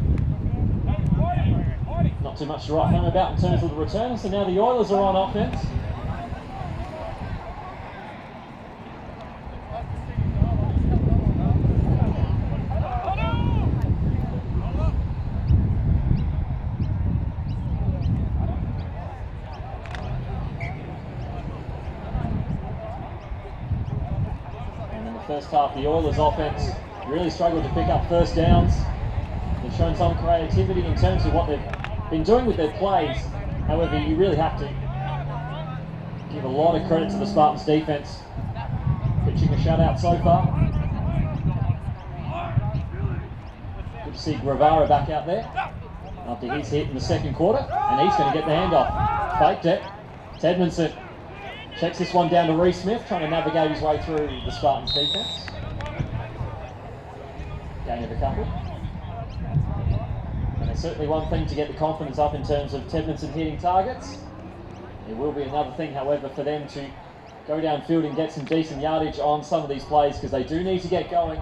Not too much to write home about in terms of the return, so now the Oilers are on offense. First half, the Oilers offense really struggled to pick up first downs. They've shown some creativity in terms of what they've been doing with their plays. However, you really have to give a lot of credit to the Spartans defense. Pitching a shutout so far. Good to see Gridiron back out there after his hit in the second quarter, and he's going to get the handoff. Faked it. Tedmanson checks this one down to Reece Smith, trying to navigate his way through the Spartans defense. Gain of a couple. And it's certainly one thing to get the confidence up in terms of Tedmanson hitting targets. It will be another thing, however, for them to go downfield and get some decent yardage on some of these plays, because they do need to get going.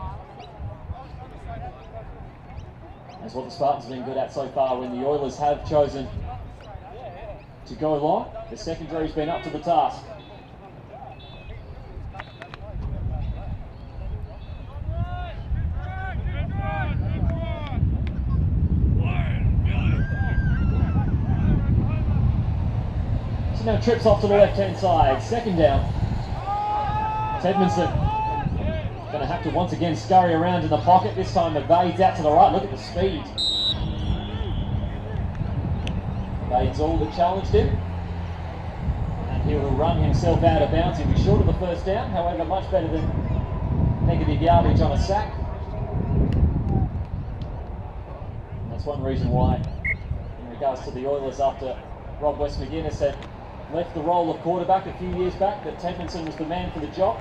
That's what the Spartans have been good at so far when the Oilers have chosen to go long. The secondary's been up to the task. So now trips off to the left-hand side. Second down. Tedmanson going to have to once again scurry around in the pocket. This time evades out to the right. Look at the speed. Evades all that challenged him. And he will run himself out of bounds. He'll be short of the first down. However, much better than negative yardage on a sack. And that's one reason why, in regards to the Oilers, after Rob West McGuinness had left the role of quarterback a few years back, that Tedmanson was the man for the job.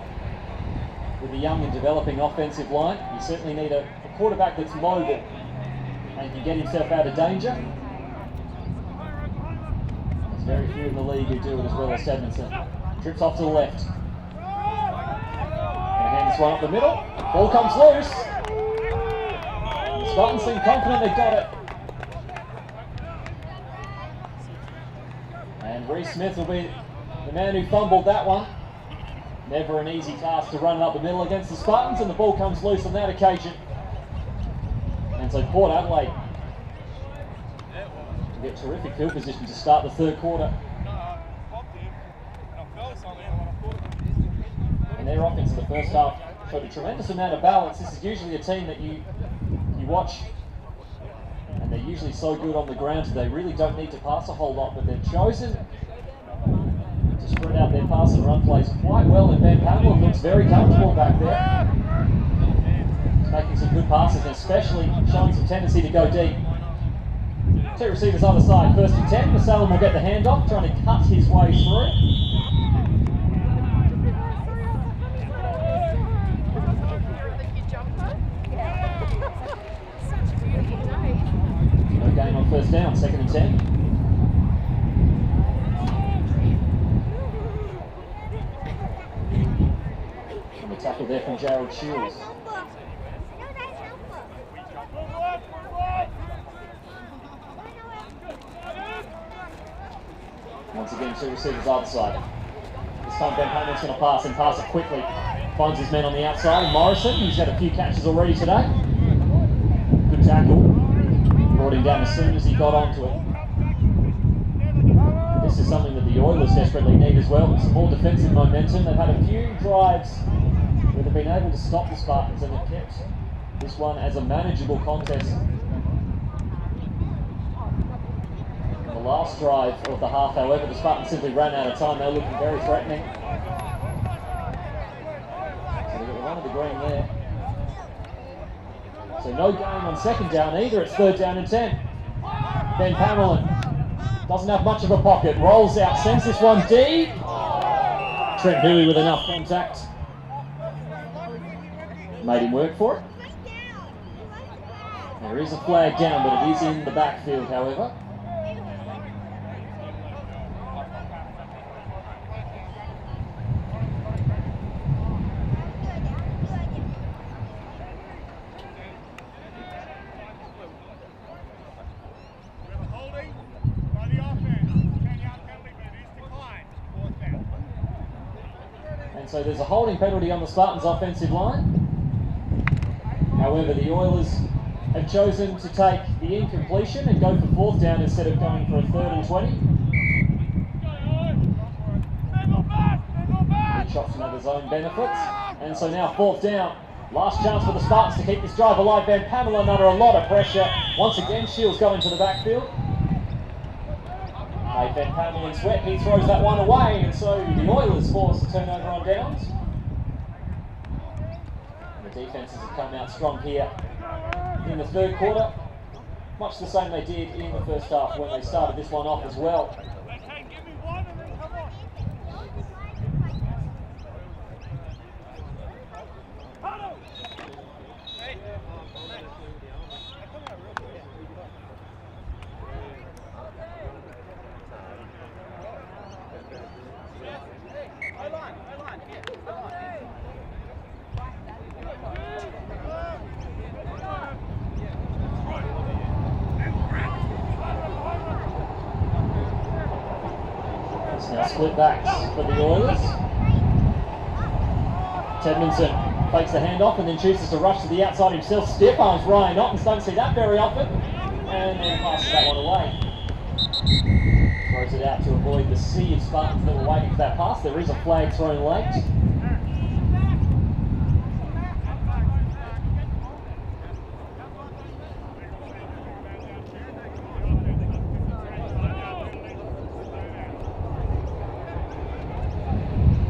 With a young and developing offensive line, you certainly need a quarterback that's mobile and can get himself out of danger. There's very few in the league who do it as well as Tedmanson. Trips off to the left. Gonna hand this one up the middle. Ball comes loose. The Spartans seem confident they've got it. And Reece Smith will be the man who fumbled that one. Never an easy task to run it up the middle against the Spartans, and the ball comes loose on that occasion. And so Port Adelaide will get terrific field position to start the third quarter. And their offense in the first half showed a tremendous amount of balance. This is usually a team that you watch and And they're usually so good on the ground, so they really don't need to pass a whole lot, but they've chosen to spread out their pass and run plays quite well, and Van Pamela looks very comfortable back there. He's making some good passes, and especially showing some tendency to go deep. Two receivers either side, 1st and 10. Masalem will get the handoff, trying to cut his way through. No gain on 1st down, 2nd and 10. And the tackle there from Gerald Shields. Once again, 2 receivers either side. This time Ben Pamela's going to pass and pass it quickly. Finds his man on the outside, and Morrison, he's had a few catches already today. Good tackle. Brought him down as soon as he got onto it. This is something that the Oilers desperately need as well. Some more defensive momentum. They've had a few drives where they've been able to stop the Spartans, and they've kept this one as a manageable contest. The last drive of the half, however, the Spartans simply ran out of time. They were looking very threatening. So they got the run of the green there. So no gain on 2nd down either. It's 3rd down and 10. Ben Pamela doesn't have much of a pocket. Rolls out, sends this one deep. Trent Huey with enough contact. Made him work for it. There is a flag down, but it is in the backfield, however. So there's a holding penalty on the Spartans' offensive line. However, the Oilers have chosen to take the incompletion and go for 4th down instead of going for a 3rd and 20. Good shots to his own benefits. And so now 4th down. Last chance for the Spartans to keep this drive alive. Van Pamela under a lot of pressure. Once again, Shields going to the backfield. Van Pamela in sweat, he throws that one away, and so the Oilers force a turnover on downs. The defences have come out strong here in the 3rd quarter, much the same they did in the 1st half when they started this one off as well. Now split backs for the Oilers. Tedmondson fakes the handoff and then chooses to rush to the outside himself. Stiff arms Ryan Ottens, don't see that very often. And then passes that one away. Throws it out to avoid the sea of Spartans that were waiting for that pass. There is a flag thrown late.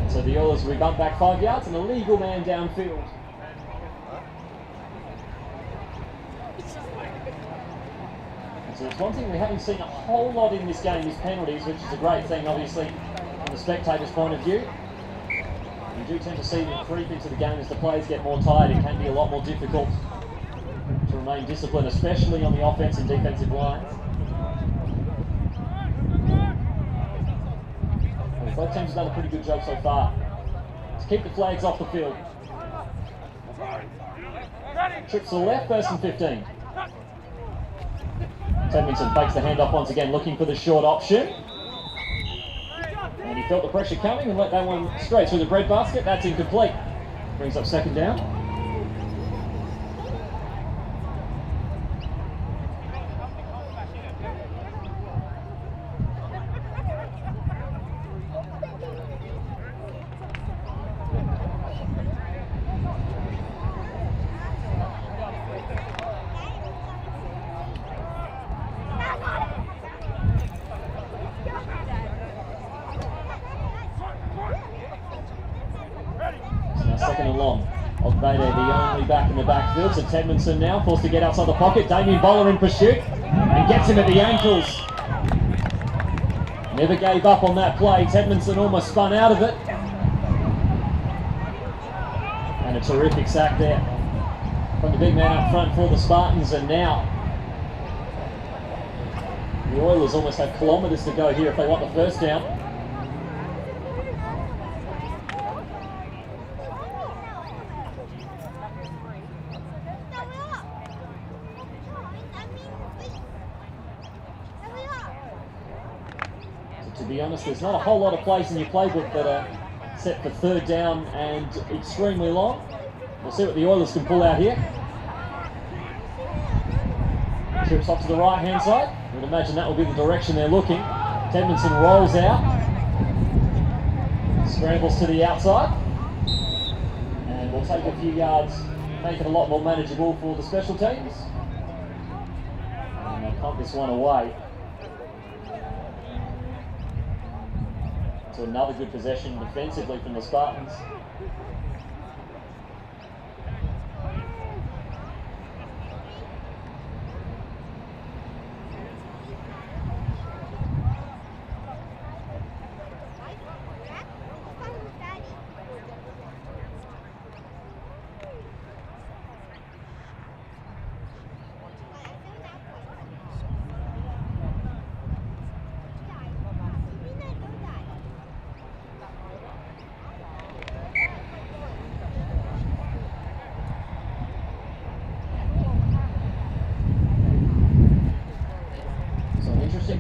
So the Oilers rebunt back 5 yards and a legal man downfield. So it's one thing we haven't seen a whole lot in this game is penalties, which is a great thing obviously from the spectators' point of view. You do tend to see them creep into the game as the players get more tired. It can be a lot more difficult to remain disciplined, especially on the offense and defensive lines. Both teams have done a pretty good job so far to keep the flags off the field. Trips to the left, 1st and 15. Tedmondson fakes the handoff once again, looking for the short option. And he felt the pressure coming and let that one straight through the breadbasket. That's incomplete. Brings up 2nd down. So now second and long. Adelaide the only back in the backfield, so Tedmondson now forced to get outside the pocket. Damien Bowler in pursuit and gets him at the ankles. Never gave up on that play. Tedmondson almost spun out of it. And a terrific sack there from the big man up front for the Spartans. And now the Oilers almost have kilometres to go here if they want the first down. To be honest, there's not a whole lot of plays in your playbook that are set for third down and extremely long. We'll see what the Oilers can pull out here. Trips off to the right-hand side. I would imagine that will be the direction they're looking. Tedmondson rolls out. Scrambles to the outside. And will take a few yards, make it a lot more manageable for the special teams. And they'll pump this one away. So another good possession defensively from the Spartans.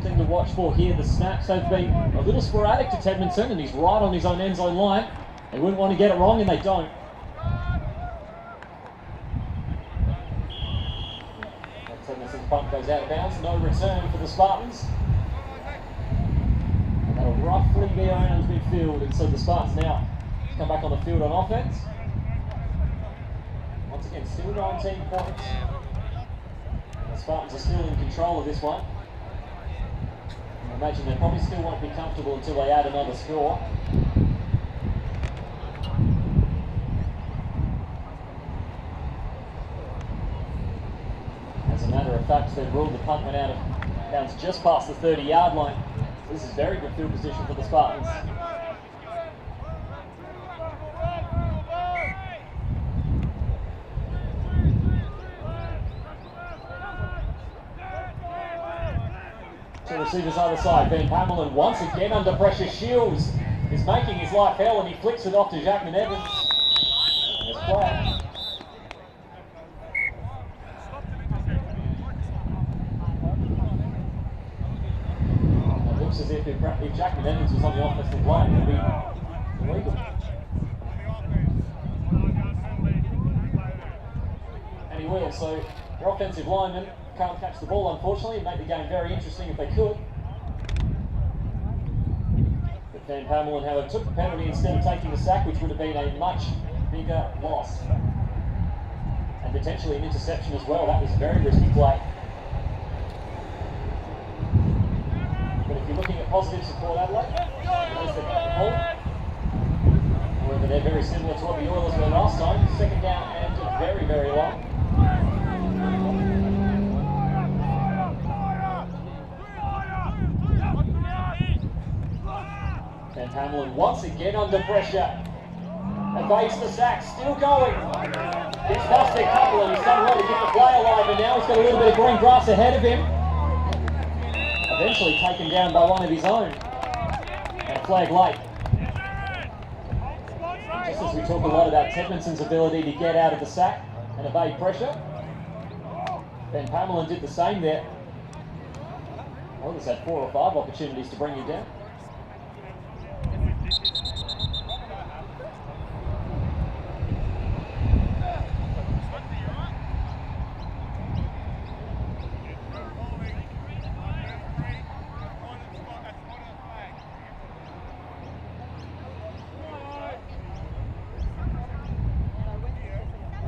Thing to watch for here. The snaps have been a little sporadic to Tedmondson, and he's right on his own end zone line. They wouldn't want to get it wrong, and they don't. Tedmondson's punt goes out of bounds. No return for the Spartans. And that'll roughly be around midfield, and so the Spartans now come back on the field on offense. Once again, still 19 points. The Spartans are still in control of this one. I imagine they probably still won't be comfortable until they add another score. As a matter of fact, they've ruled the punt went out of bounds just past the 30-yard line. So this is very good field position for the Spartans. To receivers either side, Ben Pamela once again under pressure. Shields is making his life hell, and he flicks it off to Jackman Evans. And it's flat. It looks as if Jackman Evans was on the offensive line, it would be illegal. And he will, so your offensive lineman can't catch the ball, unfortunately. It'd make the game very interesting if they could. But Van Pamelen, however, took the penalty instead of taking the sack, which would have been a much bigger loss. And potentially an interception as well. That was a very risky play. But if you're looking at positives for Port Adelaide, there's the ball. However, they're very similar to what the Oilers were last time. Second down and very, very long. Van Pamelen once again under pressure. Evades the sack, still going. He's lost a couple and he's done well to keep the play alive, and now he's got a little bit of green grass ahead of him. Eventually taken down by one of his own. And a flag late. Just as we talk a lot about Tedmondson's ability to get out of the sack and evade pressure, Van Pamelen did the same there. Well, he's had 4 or 5 opportunities to bring you down.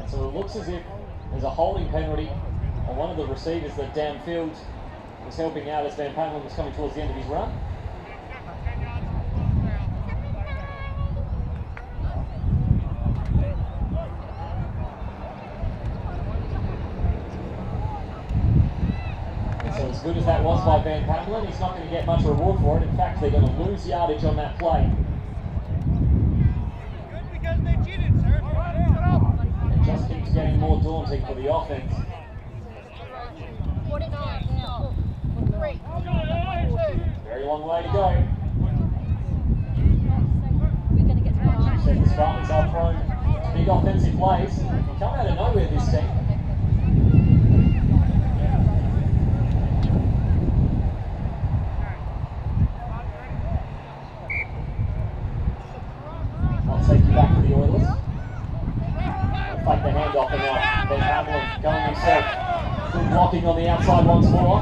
So it looks as if there's a holding penalty on one of the receivers that downfield was helping out as Van Pamelen was coming towards the end of his run. good as that was by Van Pamela, he's not going to get much reward for it. In fact, they're going to lose yardage on that play. It just keeps getting more daunting for the offense. Very long way to go. The Spartans are prone to big offensive plays. They come out of nowhere, this team. I'll take you back to the Oilers. Fake the handoff and now Ben Hamlin going himself. Good blocking on the outside once more.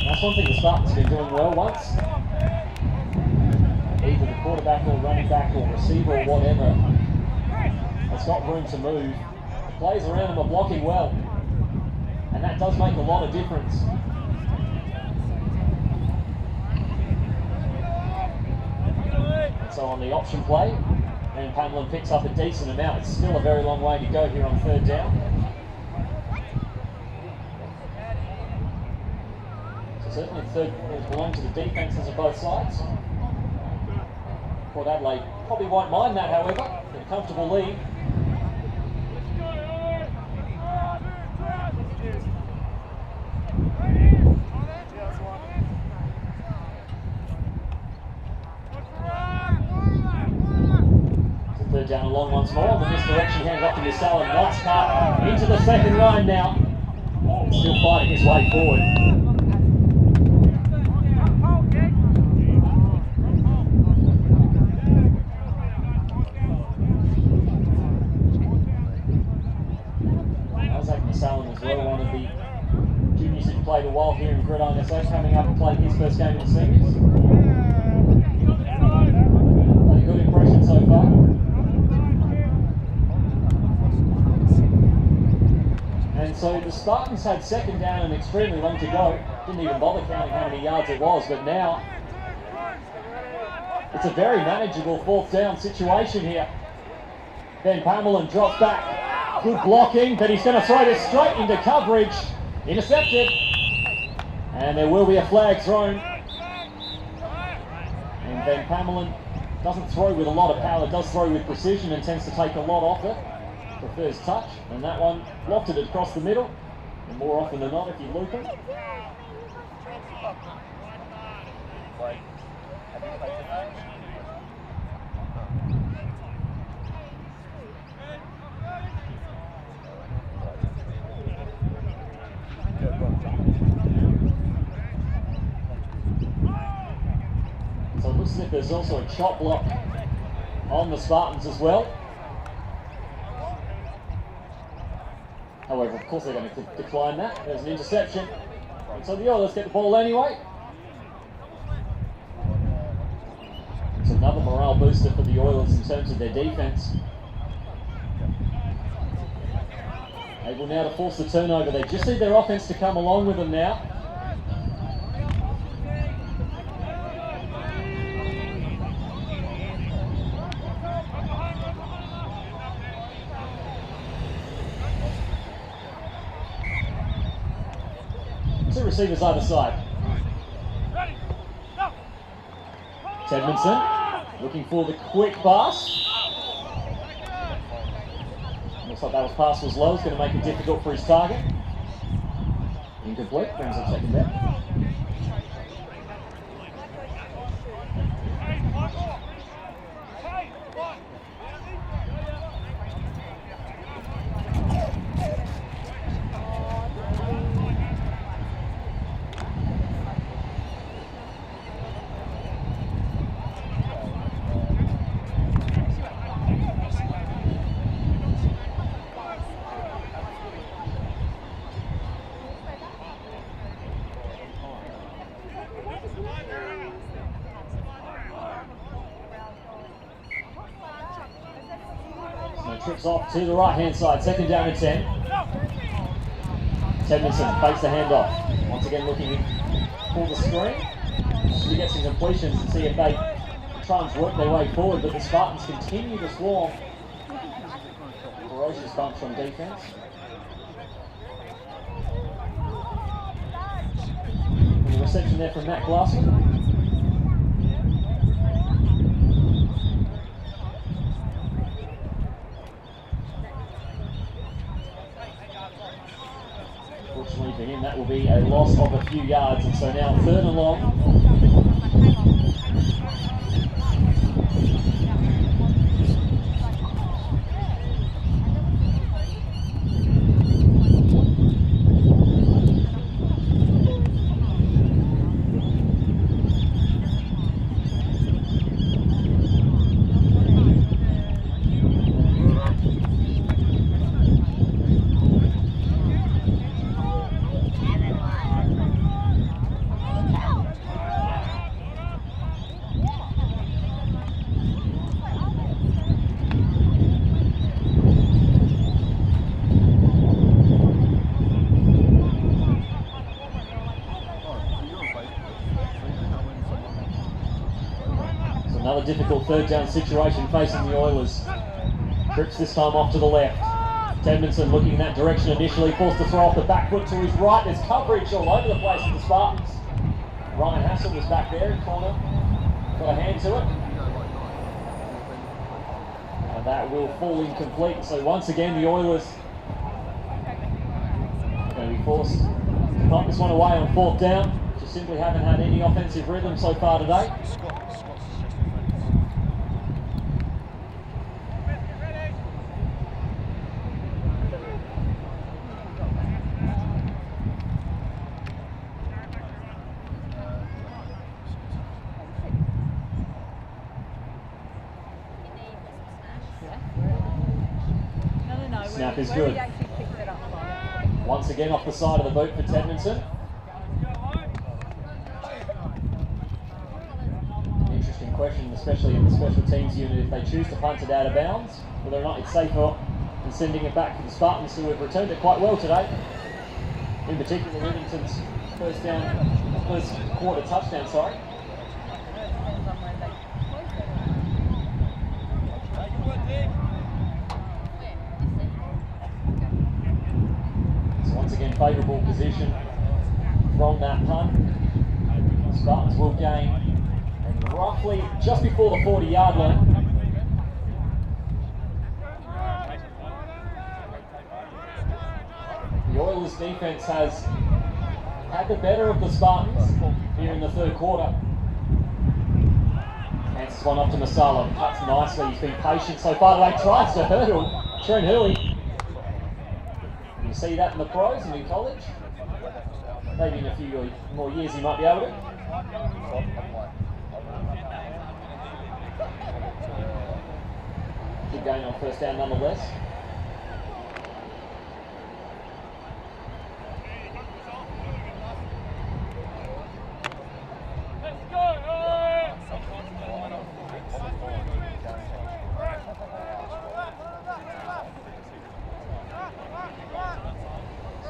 That's one thing the Spartans have been doing well once. Either the quarterback or running back or receiver or whatever has got room to move. The players around him are blocking well, and that does make a lot of difference. And so on the option play, and Pamela picks up a decent amount. It's still a very long way to go here on third down. So certainly third has belonged to the defences of both sides. Port Adelaide probably won't mind that, however. With a comfortable lead. So third down along once more. The misdirection hands off to Musala. Knots cut into the second line now. Still fighting his way forward. As well, one of the juniors who played a while here in Gridiron SA, coming up and playing his first game in the seniors. Had a good impression so far. And so the Spartans had second down and extremely long to go. Didn't even bother counting how many yards it was, but now it's a very manageable fourth down situation here. Then Pamela drops back. Good blocking, but he's going to throw this straight into coverage. Intercepted. And there will be a flag thrown. And Van Pamela doesn't throw with a lot of power, does throw with precision and tends to take a lot off it. Prefers touch. And that one lofted it across the middle. And more often than not, if you loop it. So it looks as if there's also a chop block on the Spartans as well. However, of course they're going to decline that. There's an interception. And so the Oilers get the ball anyway. It's another morale booster for the Oilers in terms of their defense. Able now to force the turnover. They just need their offense to come along with them now. Two receivers either side. Tedmondson looking for the quick pass. Looks like that pass was low. It's going to make it difficult for his target. Incomplete. Brings up second down. Trips off to the right-hand side, second down and 10. Tedmondson fakes the handoff. Once again looking for the screen. Just to get some completions and see if they try and work their way forward, but the Spartans continue to swarm. Ferocious bunch on defense. the reception there from Matt Glassman. Fortunately for him, that will be a loss of a few yards, and so now 3rd and long. Another difficult 3rd down situation facing the Oilers. Trips this time off to the left. Tedmanson looking in that direction initially, forced to throw off the back foot to his right. There's coverage all over the place for the Spartans. Ryan Hassel was back there in corner, got a hand to it. And that will fall incomplete. So once again the Oilers are going to be forced to knock this one away on 4th down. Just simply haven't had any offensive rhythm so far today. Snap is good. Once again off the side of the boot for Tedmanson. An interesting question, especially in the special teams unit, if they choose to punt it out of bounds, whether or not it's safer than sending it back to the Spartans, who have returned it quite well today. In particular, Livingston's first quarter touchdown, sorry. Once again, favourable position from that punt. Spartans will gain roughly just before the 40-yard line. The Oilers defence has had the better of the Spartans here in the 3rd quarter. Hands this one up to Masala, cuts nicely, he's been patient so far today, tries to hurdle Trent Hurley. You see that in the pros and in college. Maybe in a few more years he might be able to. Good gain on 1st down nonetheless.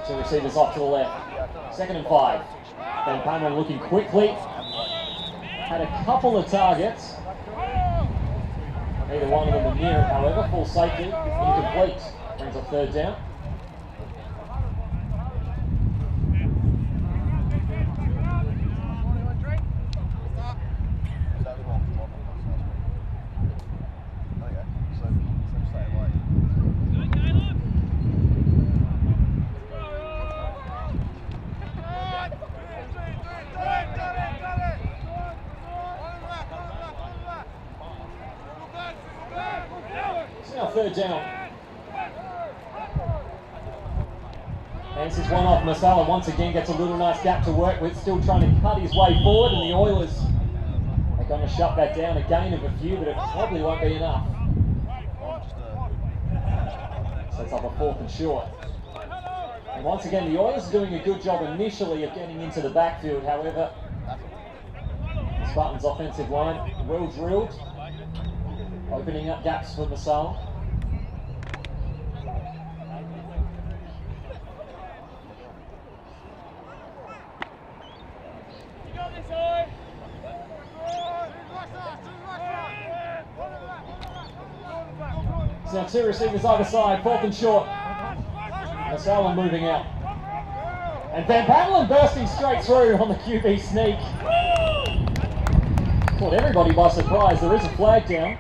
Two receivers off to the left. 2nd and 5. Ben Palmer looking quickly. Had a couple of targets. Neither one of them were near it, however. Full safety, incomplete. Brings up 3rd down. Now 3rd down. Hands this one off. Masala once again gets a little nice gap to work with, still trying to cut his way forward, and the Oilers are going to shut that down. A gain of a few, but it probably won't be enough. Sets up a 4th and short. And once again, the Oilers are doing a good job initially of getting into the backfield. However, the Spartans' offensive line, well drilled, opening up gaps for Masala. So now 2 receivers either side, 4th and short. Masala moving out. And Van Paddelen bursting straight through on the QB sneak. Caught everybody by surprise. There is a flag down.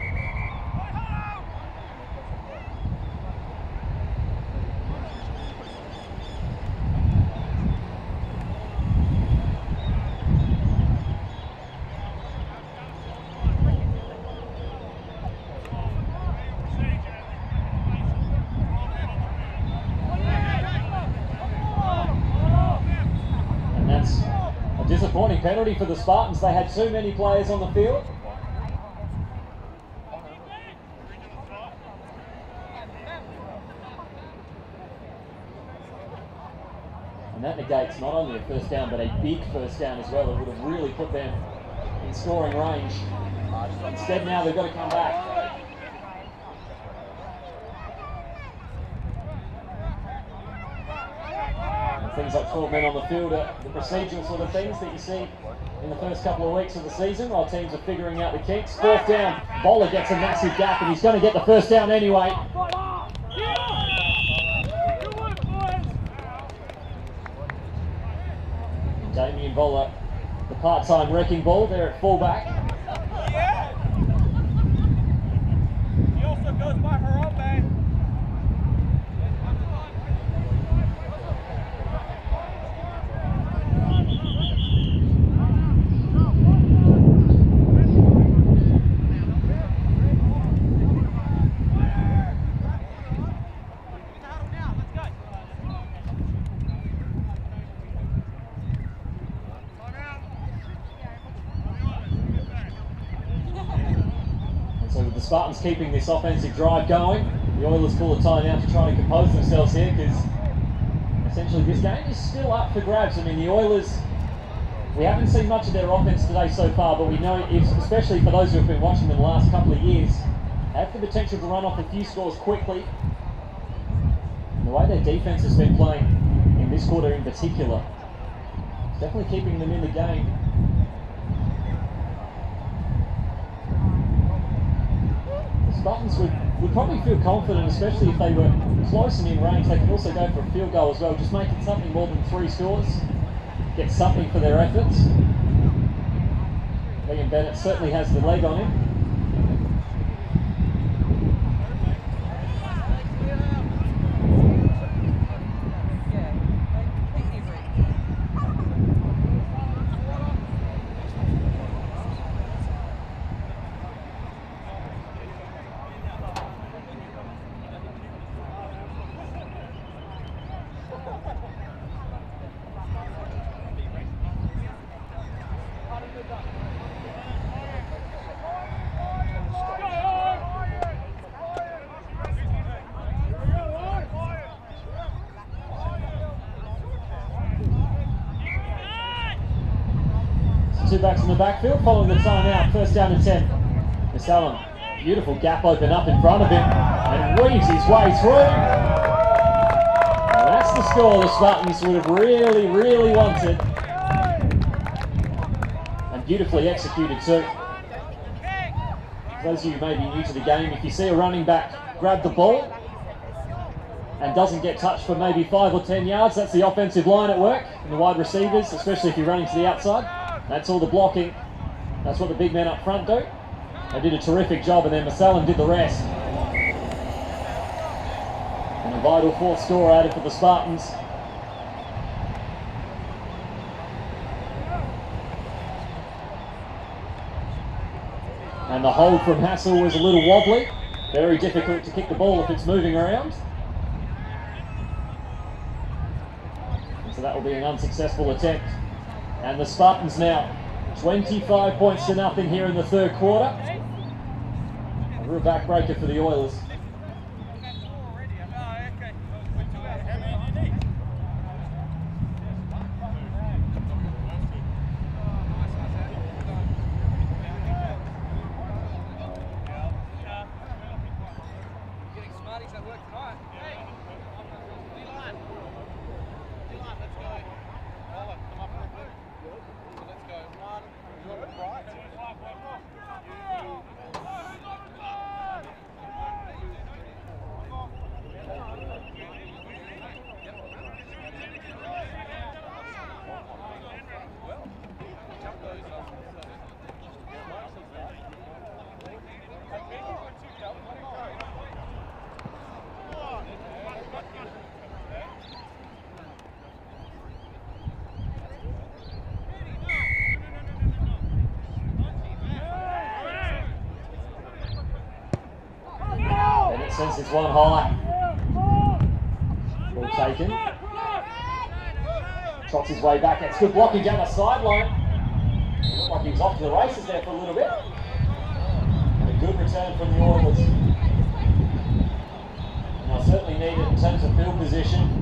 Disappointing penalty for the Spartans. They had too many players on the field. And that negates not only a first down, but a big first down as well. It would have really put them in scoring range. Instead now they've got to come back. Things like 12 men on the field are the procedural sort of things that you see in the first couple of weeks of the season while teams are figuring out the kinks. Fourth down, Bowler gets a massive gap and he's going to get the first down anyway. Damien Bowler, the part-time wrecking ball there at fullback. He also goes by her own man. Spartans keeping this offensive drive going. The Oilers call a timeout to try and compose themselves here because essentially this game is still up for grabs. I mean, the Oilers, we haven't seen much of their offense today so far, but we know, especially for those who have been watching them the last couple of years, have the potential to run off a few scores quickly. And the way their defense has been playing in this quarter in particular, is definitely keeping them in the game. Spartans would probably feel confident, especially if they were close and in range. They could also go for a field goal as well, just making something more than 3 scores. Get something for their efforts. Liam Bennett certainly has the leg on him. Two backs in the backfield following the timeout. First down and 10. Allen, beautiful gap open up in front of him and weaves his way through. And that's the score the Spartans would have really, really wanted. And beautifully executed too. For those of you who may be new to the game, if you see a running back grab the ball and doesn't get touched for maybe 5 or 10 yards, that's the offensive line at work, and the wide receivers, especially if you're running to the outside. That's all the blocking. That's what the big men up front do. They did a terrific job, and then Allen did the rest. And a vital 4th score added for the Spartans. And the hold from Hassel was a little wobbly. Very difficult to kick the ball if it's moving around. And so that will be an unsuccessful attempt. And the Spartans now 25 points to nothing here in the 3rd quarter. A real backbreaker for the Oilers. Sends this one high. Ball taken. Trots his way back. It's good blocking down the sideline. It looked like he was off to the races there for a little bit. And a good return from the Oilers. And they'll certainly need it in terms of field position.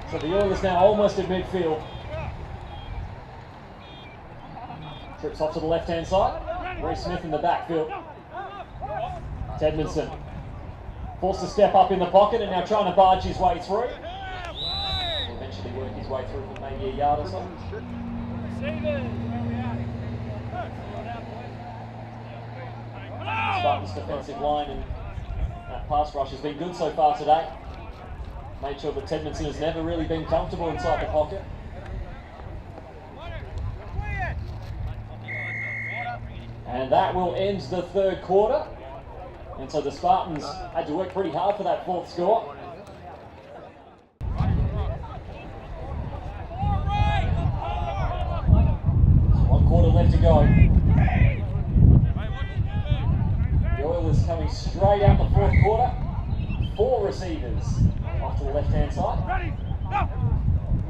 So the Oilers now almost at midfield. Trips off to the left-hand side. Reece Smith in the backfield. Tedmondson forced to step up in the pocket and now trying to barge his way through. He'll eventually work his way through for maybe a yard or so. Spartans' defensive line and that pass rush has been good so far today. Made sure that Tedmondson has never really been comfortable inside the pocket. And that will end the third quarter. And so the Spartans had to work pretty hard for that fourth score. One quarter left to go. The Oilers coming straight out the fourth quarter. 4 receivers off to the left-hand side.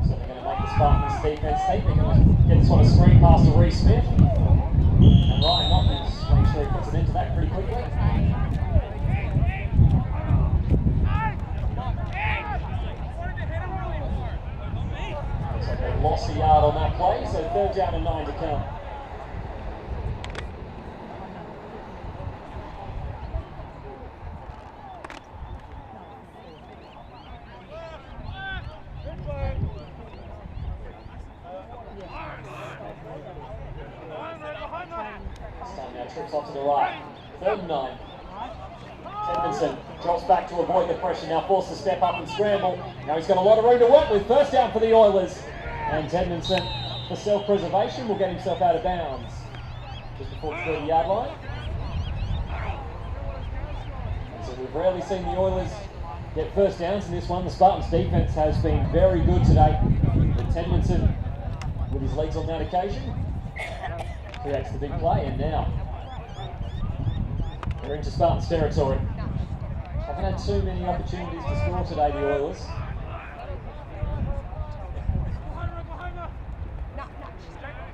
So they're going to make the Spartans defense think. They're going to get this one a screen pass to Reece Smith. And Ryan Watkins make sure he puts it into that pretty quickly. Looks like they lost a yard on that play, so 3rd down and 9 to come. Trips off to the right. 3rd and 9. Tedmondson drops back to avoid the pressure. Now forced to step up and scramble. Now he's got a lot of room to work with. 1st down for the Oilers. And Tedmondson, for self-preservation, will get himself out of bounds just before the 30-yard line. And so we've rarely seen the Oilers get 1st downs in this one. The Spartans' defense has been very good today. But Tedmondson, with his legs on that occasion, creates the big play, and now they're into Spartans territory. Haven't had too many opportunities to score today, the Oilers.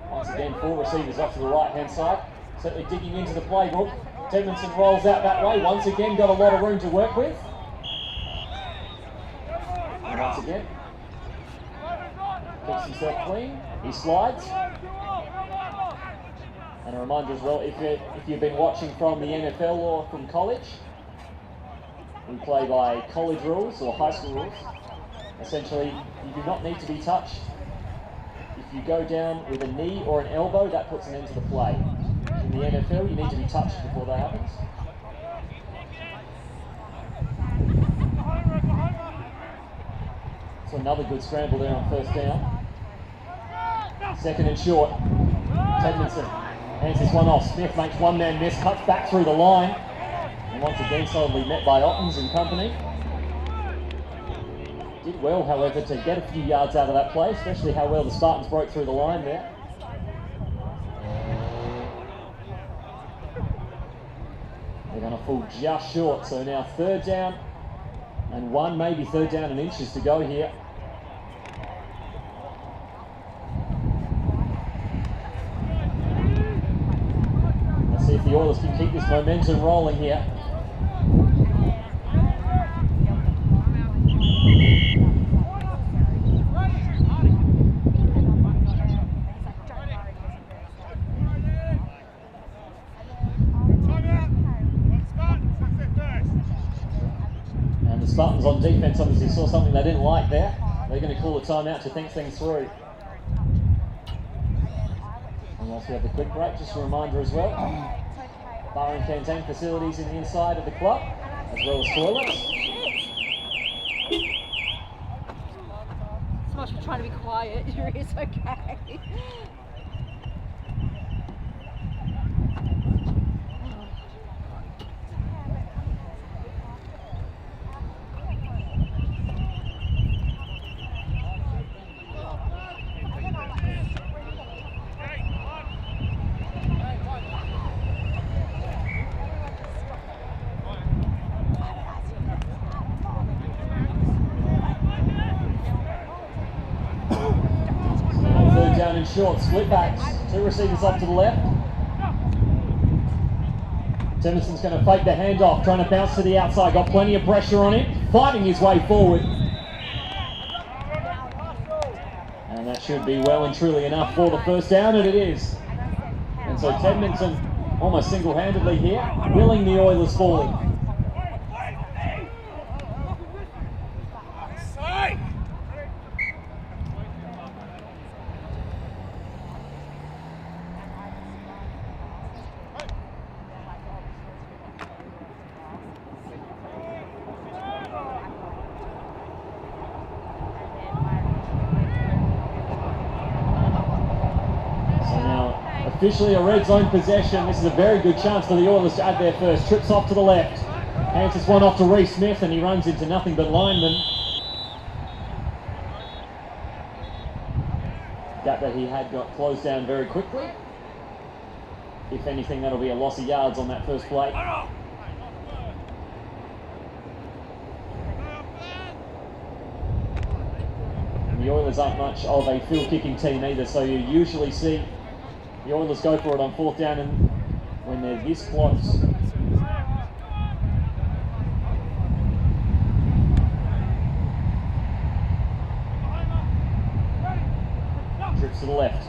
Once again, 4 receivers off to the right-hand side. Certainly digging into the playbook. Tedmondson rolls out that way. Once again, got a lot of room to work with. And once again, keeps himself clean. He slides. And a reminder as well, if you've been watching from the NFL or from college, we play by college rules or high school rules. Essentially, you do not need to be touched. If you go down with a knee or an elbow, that puts an end to the play. In the NFL, you need to be touched before that happens. So another good scramble there on 1st down. 2nd and short. Tedmondson hands this one off. Smith makes one-man miss, cuts back through the line. And once again, solidly met by Ottens and company. Did well, however, to get a few yards out of that play, especially how well the Spartans broke through the line there. They're going to fall just short, so now 3rd down and 1, maybe 3rd down and inches to go here. Let's see if the Oilers can keep this momentum rolling here. Spartans on defense obviously saw something they didn't like there. They're going to call a timeout to think things through. And whilst we have the quick break, just a reminder as well, bar and canteen facilities in the inside of the club. as well as toilets. So much for trying to be quiet. It's okay. Third down and short, split backs, two receivers off to the left. Tennyson's going to fake the handoff, trying to bounce to the outside, got plenty of pressure on him, fighting his way forward. And that should be well and truly enough for the first down, and it is. And so Tedmonton almost single-handedly here, willing the Oilers forward. Officially a red zone possession. This is a very good chance for the Oilers to add their first. Trips off to the left. Hands this one off to Reece Smith and he runs into nothing but linemen. Gap that he had got closed down very quickly. If anything, that'll be a loss of yards on that first play. And the Oilers aren't much of a field kicking team either, so you usually see the Oilers go for it on fourth down and when they're this close. Trips to the left.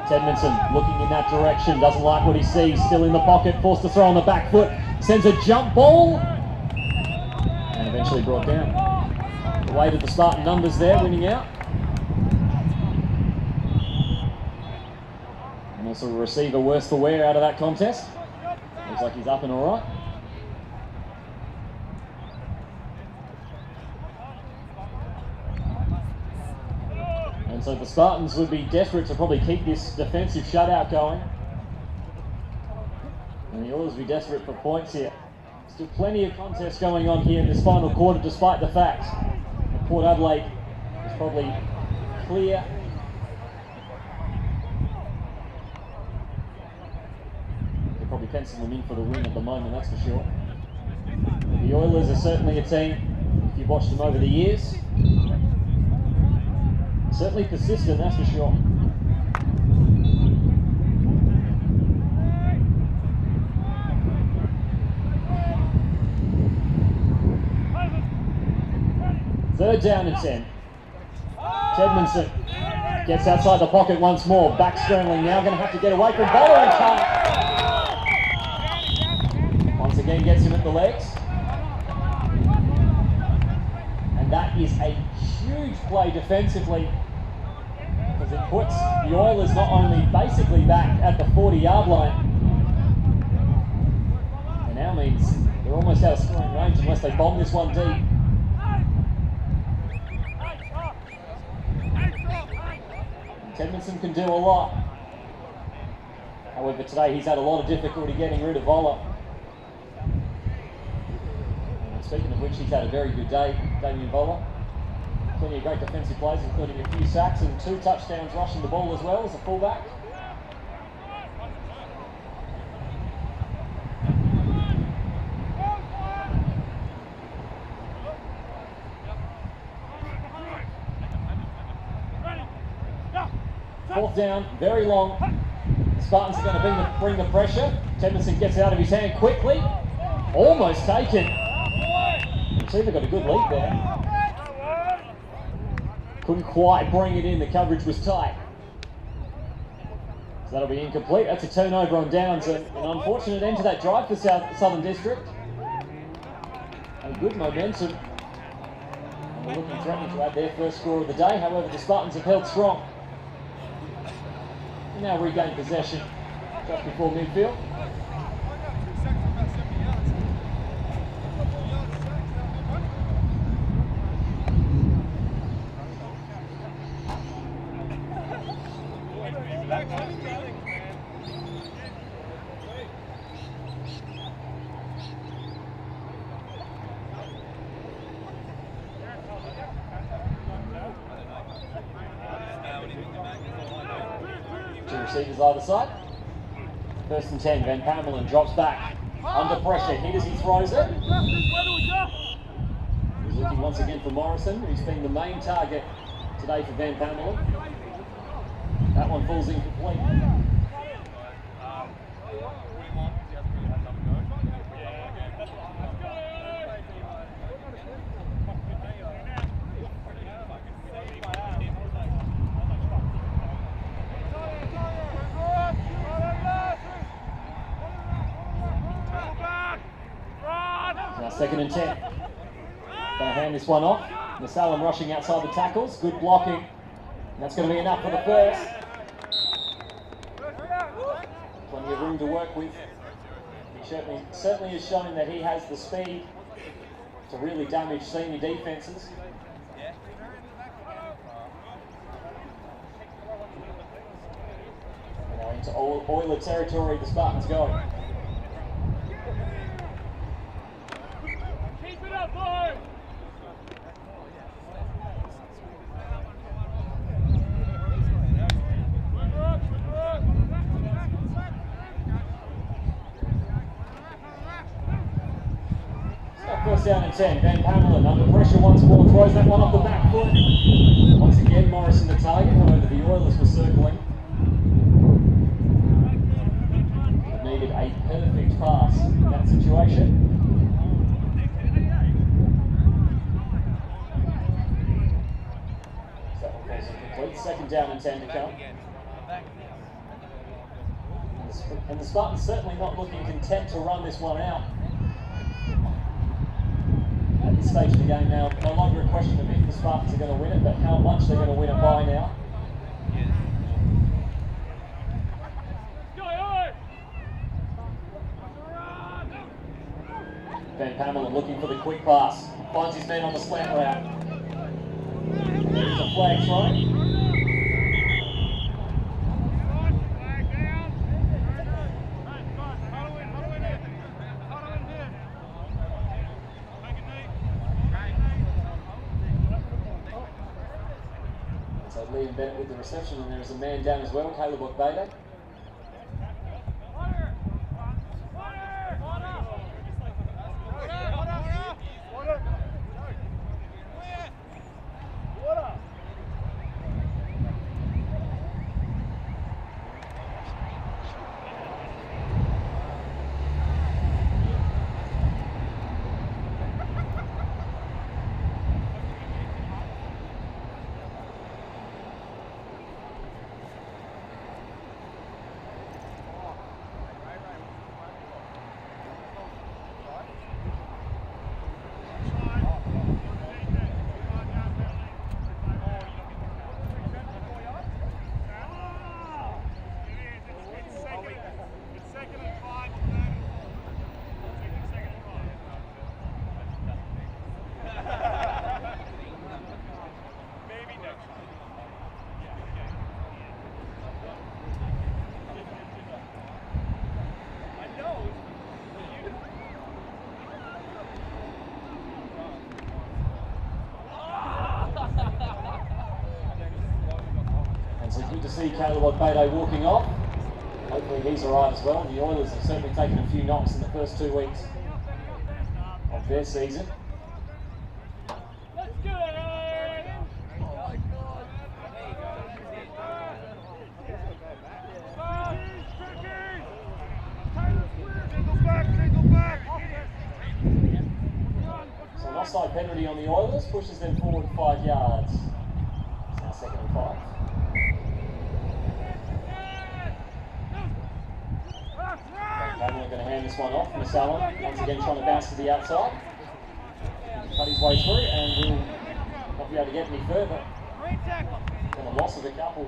Tedmonton looking in that direction, doesn't like what he sees, still in the pocket, forced to throw on the back foot, sends a jump ball, and eventually brought down. The weight of the Spartan numbers there, winning out. Also a receiver worse for wear out of that contest. Looks like he's up and all right. And so the Spartans would be desperate to probably keep this defensive shutout going. And the Oilers would be desperate for points here. Still plenty of contest going on here in this final quarter, despite the fact that Port Adelaide is probably clear. Probably pencil them in for the win at the moment, that's for sure. The Oilers are certainly a team, if you've watched them over the years, certainly persistent, that's for sure. Third down and 10. Tedmonton gets outside the pocket once more, back scrambling now, going to have to get away from Bowler and can't. Again gets him at the legs. And that is a huge play defensively because it puts the Oilers not only basically back at the 40-yard line, and now means they're almost out of scoring range unless they bomb this one deep. And Tedmonton can do a lot. However, today he's had a lot of difficulty getting rid of Voller. Speaking of which, he's had a very good day, Damien Voller. Plenty of great defensive plays, including a few sacks and 2 touchdowns rushing the ball as well as a fullback. Fourth down, very long. The Spartans are going to bring the pressure. Tedmonton gets it out of his hand quickly. Almost taken. Receiver got a good lead there. Couldn't quite bring it in, the coverage was tight. So that'll be incomplete. That's a turnover on downs. An unfortunate end to that drive for Southern District. And good momentum. And we're looking threatening to add their first score of the day. However, the Spartans have held strong. And now regain possession just before midfield. receivers either side. First and 10, Van Pamelen drops back. Under pressure, hit as he throws it. He's looking once again for Morrison, who's been the main target today for Van Pamelen. That one falls incomplete. Now second and 10. Going to hand this one off. Nasalam rushing outside the tackles. Good blocking. And that's going to be enough for the first. Plenty of room to work with. He certainly has shown that he has the speed to really damage senior defences. Now into Oiler territory, the Spartans go. Keep it up, boy! First down and 10, Van Pamelen under pressure once more, throws that one off the back foot. Once again, Morrison the target, however the Oilers were circling. They needed a perfect pass in that situation. So that one falls incomplete. Second down and 10 to come. And the Spartans certainly not looking content to run this one out. At this stage of the game now, no longer a question of if the Spartans are going to win it, but how much they're going to win it by now. Van Pamelen looking for the quick pass. Finds his man on the slant route. There's a flag thrown. So Liam Bennett with the reception, and there's a man down as well, Caleb Okbede. Good to see Caleb Okbede walking off. Hopefully he's alright as well. And the Oilers have certainly taken a few knocks in the first 2 weeks of their season. Let's go! So an offside penalty on the Oilers pushes them forward 5 yards. It's now second and 5. Pamela going to hand this one off. Nasalam once again trying to bounce to the outside. Cut his way through and will not be able to get any further. And a loss of a couple.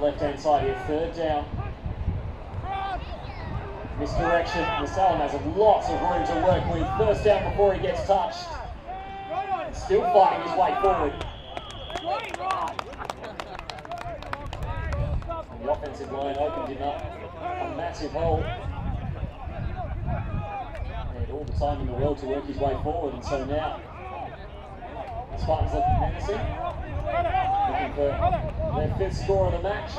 left-hand side here, third down. Misdirection, Masalam has lots of room to work with. First down before he gets touched. Still fighting his way forward. And the offensive line opened him up a massive hole. He had all the time in the world to work his way forward, and so now the Spartans looking menacing, looking for their fifth score of the match.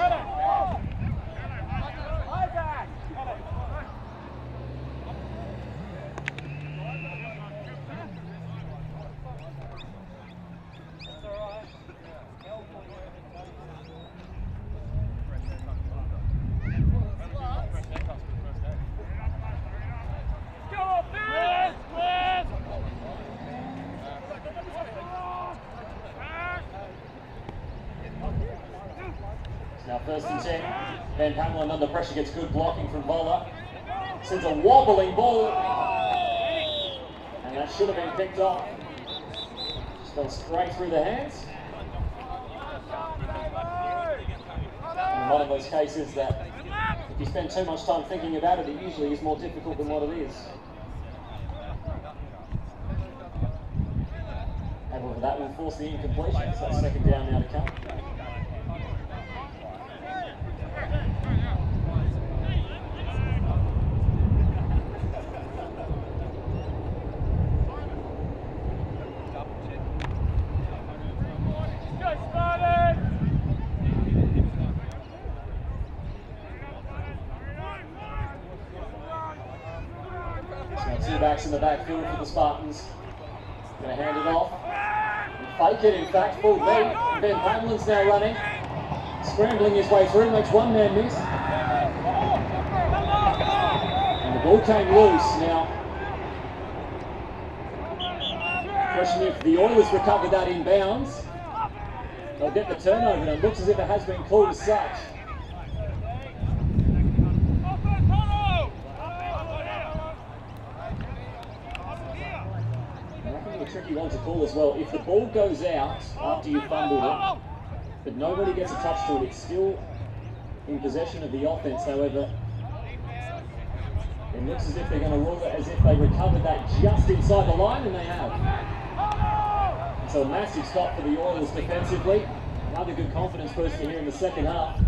Now first and 10, Van Pamela under pressure gets good blocking from Vola. Sends a wobbling ball, and that should have been picked off. Just fell straight through the hands. And one of those cases that if you spend too much time thinking about it, it usually is more difficult than what it is. However, that will force the incompletion, so that's second down now to come. Two backs in the backfield for the Spartans. Going to hand it off. And fake it, in fact, full lead. Ben Hamlin's now running. Scrambling his way through, makes one man miss. And the ball came loose. Now, question if the Oilers recover that in bounds. They'll get the turnover, and it looks as if it has been called as such. Tricky one to call as well. If the ball goes out after you fumbled it, but nobody gets a touch to it, it's still in possession of the offense. However, it looks as if they're going to rule it as if they recovered that just inside the line, and they have. So a massive stop for the Oilers defensively. Another good confidence booster here in the second half.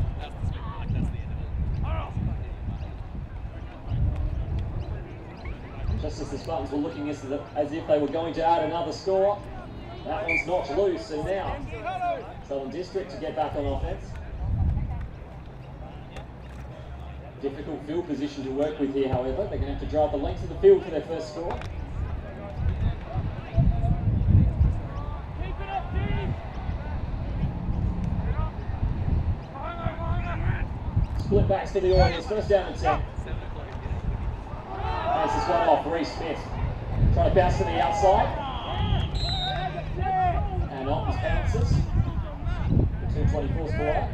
Just as the Spartans were looking as if they were going to add another score, that one's knocked loose, and now Southern District to get back on offense. Difficult field position to work with here, however. They're going to have to drive the length of the field for their first score. Split backs for the Oilers, first down and 10. There's this one off, Reece Smith. Trying to bounce to the outside. And off his bounces. The 2:24 scorer.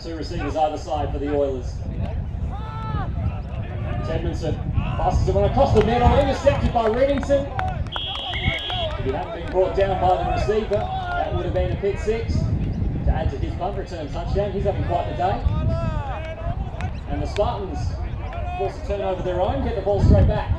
Two receivers either side for the Oilers. Edmondson passes the one across the middle, intercepted by Reddington. If he hadn't been brought down by the receiver, that would have been a pick six to add to his punt return touchdown. He's having quite the day. And the Spartans, forced to turn over their own, get the ball straight back.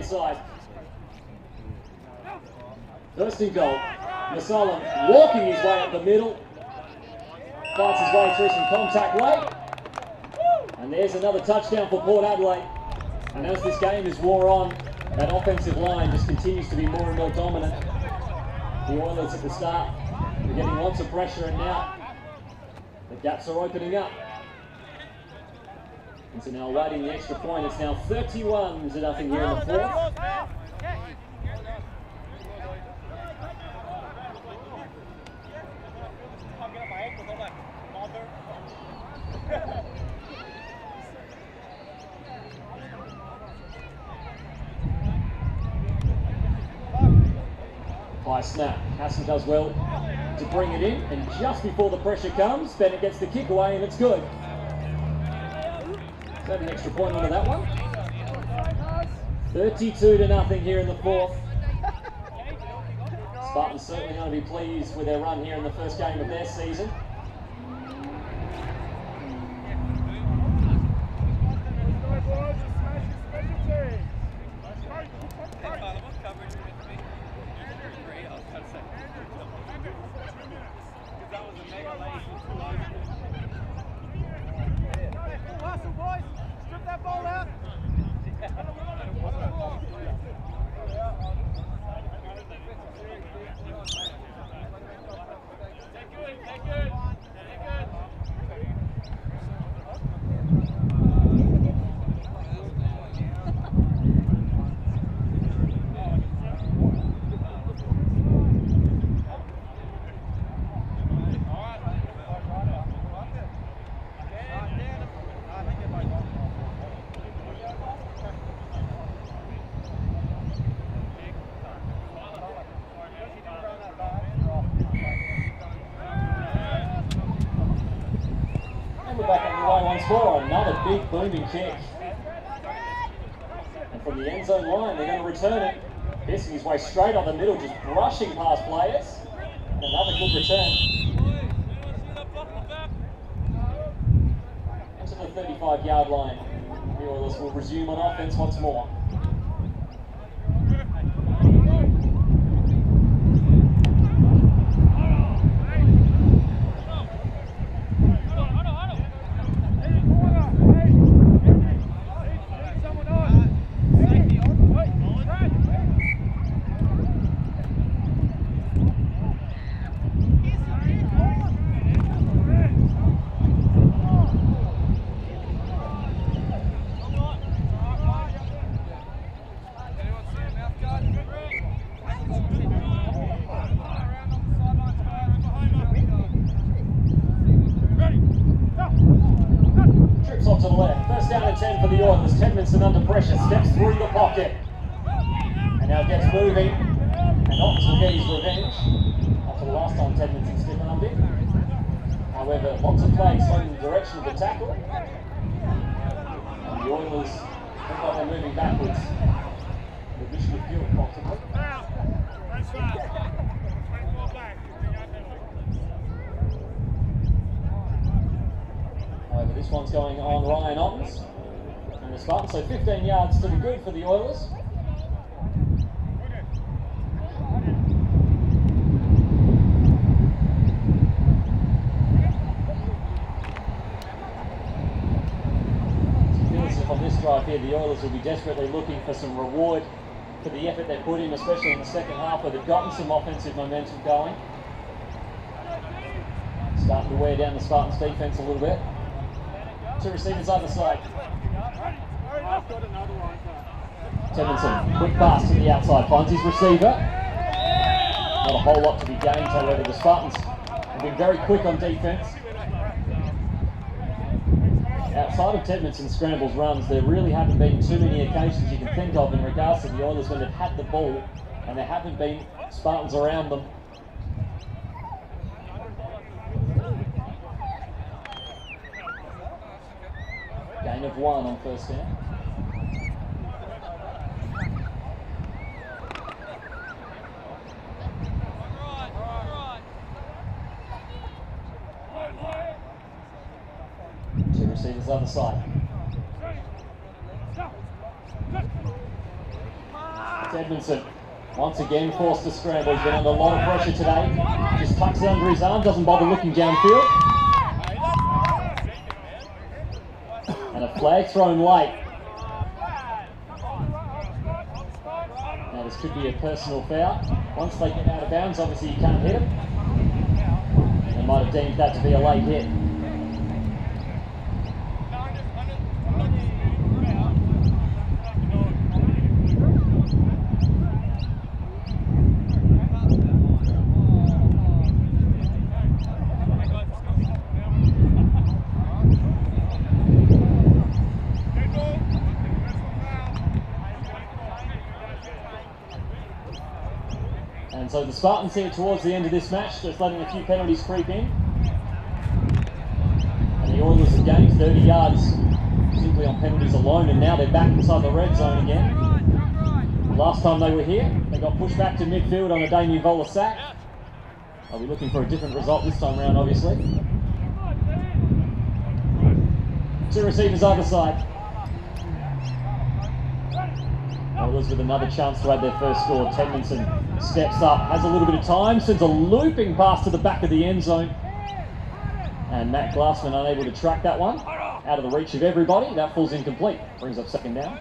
Side. First and goal. Masalam walking his way up the middle. Fights his way through some contact late. And there's another touchdown for Port Adelaide. And as this game is wore on, that offensive line just continues to be more and more dominant. The Oilers at the start are getting lots of pressure, and now the gaps are opening up. And so now awaiting the extra point. It's now 31-0 here in the fourth. High snap. Hassan does well to bring it in, and just before the pressure comes, Bennett gets the kick away, and it's good. So an extra point onto that one. 32-0 here in the fourth. Spartans certainly going to be pleased with their run here in the first game of their season. Back underway once more, another big booming kick. And from the end zone line, they're going to return it. Piercing his way straight up the middle, just brushing past players. And another good return. Into the 35-yard line. The Oilers will resume on offense once more. To the left. First down and 10 for the Oilers. Tedmanson under pressure, steps through the pocket. And now gets moving. And Ottens will get his revenge. After the last time Tedmanson stiffened up a bit. However, lots of flags going in the direction of the tackle. And the Oilers look like they're moving backwards. The mission of guilt, possibly. This one's going on Ryan Ottens and the Spartans, so 15 yards to the good for the Oilers. It feels as if on this drive here the Oilers will be desperately looking for some reward for the effort they put in, especially in the second half where they've gotten some offensive momentum going. Starting to wear down the Spartans defence a little bit. To receivers either side. Tedmanson, quick pass to the outside, finds his receiver. Not a whole lot to be gained, however. The Spartans have been very quick on defence. Outside of Tedmanson's scrambles runs, there really haven't been too many occasions you can think of in regards to the Oilers when they've had the ball and there haven't been Spartans around them. Gain of 1 on first down. Two receivers other side. Tedmanson once again forced to scramble. He's been under a lot of pressure today. Just tucks it under his arm, doesn't bother looking downfield. And a flag thrown late. could be a personal foul. Once they get out of bounds, obviously you can't hit them. They might have deemed that to be a late hit. And so the Spartans here towards the end of this match, just letting a few penalties creep in. And the Oilers have gained 30 yards simply on penalties alone, and now they're back inside the red zone again. Last time they were here, they got pushed back to midfield on a Damien Vola sack. I'll be looking for a different result this time around, obviously. Two receivers either side. Oilers with another chance to add their first score. Tedmonson steps up, has a little bit of time, sends a looping pass to the back of the end zone. And Matt Glassman unable to track that one. Out of the reach of everybody, that falls incomplete. Brings up second down.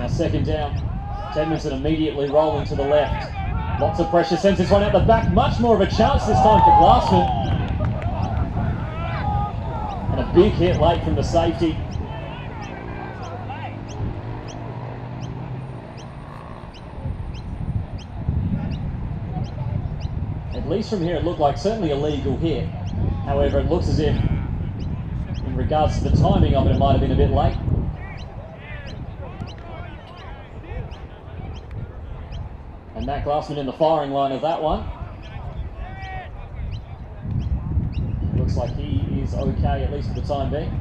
Second down. Tedmonson immediately rolling to the left. Lots of pressure, sends this one out the back. Much more of a chance this time for Glassman. And a big hit late from the safety. At least from here it looked like certainly a legal hit. However, it looks as if, in regards to the timing of it, it might have been a bit late. And Matt Glassman in the firing line of that one. Looks like he is okay, at least for the time being.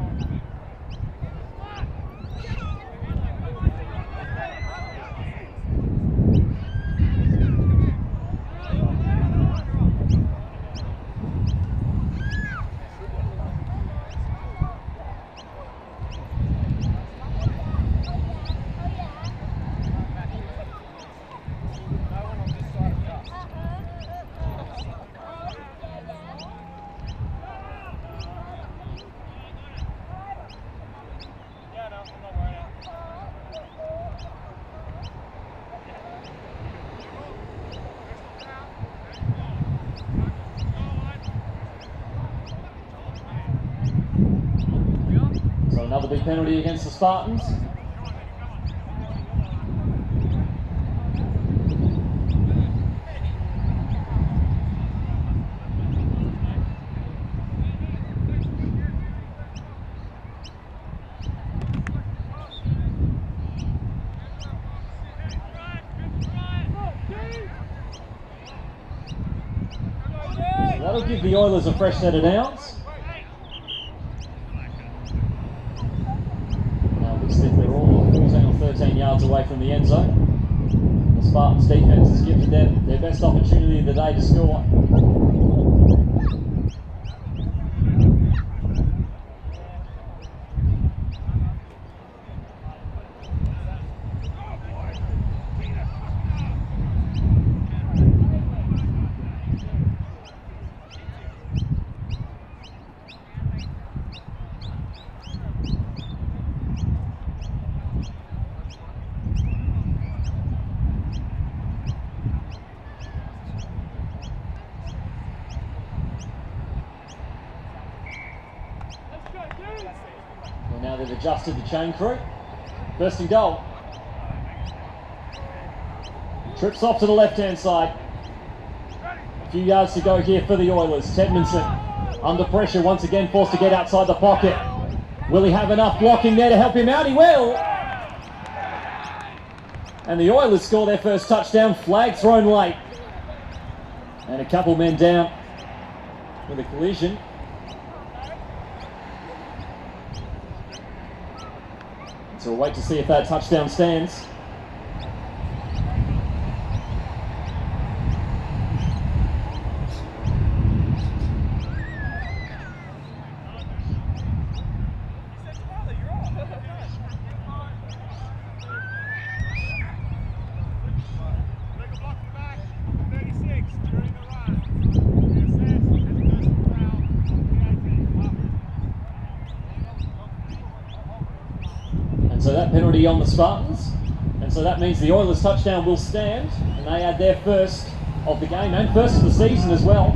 Another big penalty against the Spartans. So that'll give the Oilers a fresh set of downs. They're all 14 or 13 yards away from the end zone. The Spartans defense has given them their best opportunity of the day to score. Well, now they've adjusted the chain crew. First and goal. Trips off to the left-hand side. A few yards to go here for the Oilers. Tedmonson under pressure, once again forced to get outside the pocket. Will he have enough blocking there to help him out? He will! And the Oilers score their first touchdown. Flag thrown late. And a couple men down with a collision. So we'll wait to see if that touchdown stands. So that penalty on the Spartans, and so that means the Oilers touchdown will stand, and they add their first of the game and first of the season as well.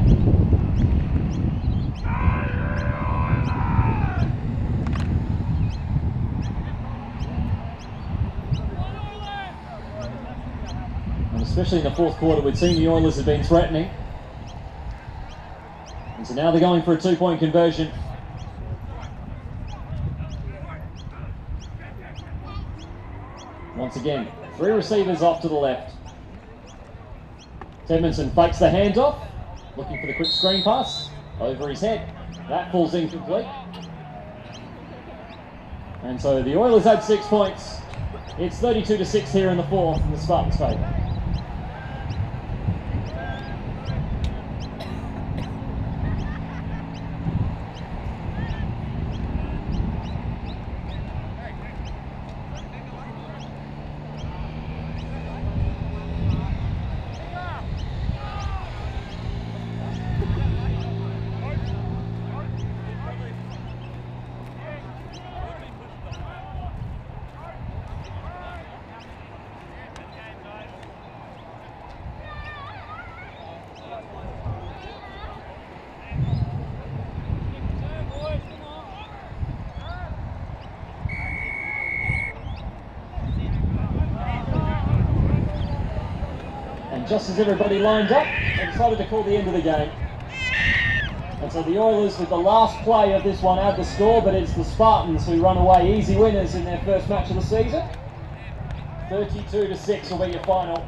And especially in the fourth quarter, we'd seen the Oilers have been threatening, and so now they're going for a 2-point conversion. Once again, 3 receivers off to the left. Edmondson fakes the handoff, looking for the quick screen pass, over his head. That falls incomplete. And so the Oilers had 6 points. It's 32-6 here in the fourth, in the Spartans' favour. Just as everybody lined up, they decided to call the end of the game. And so the Oilers, with the last play of this one, add the score, but it's the Spartans who run away easy winners in their first match of the season. 32-6 will be your final.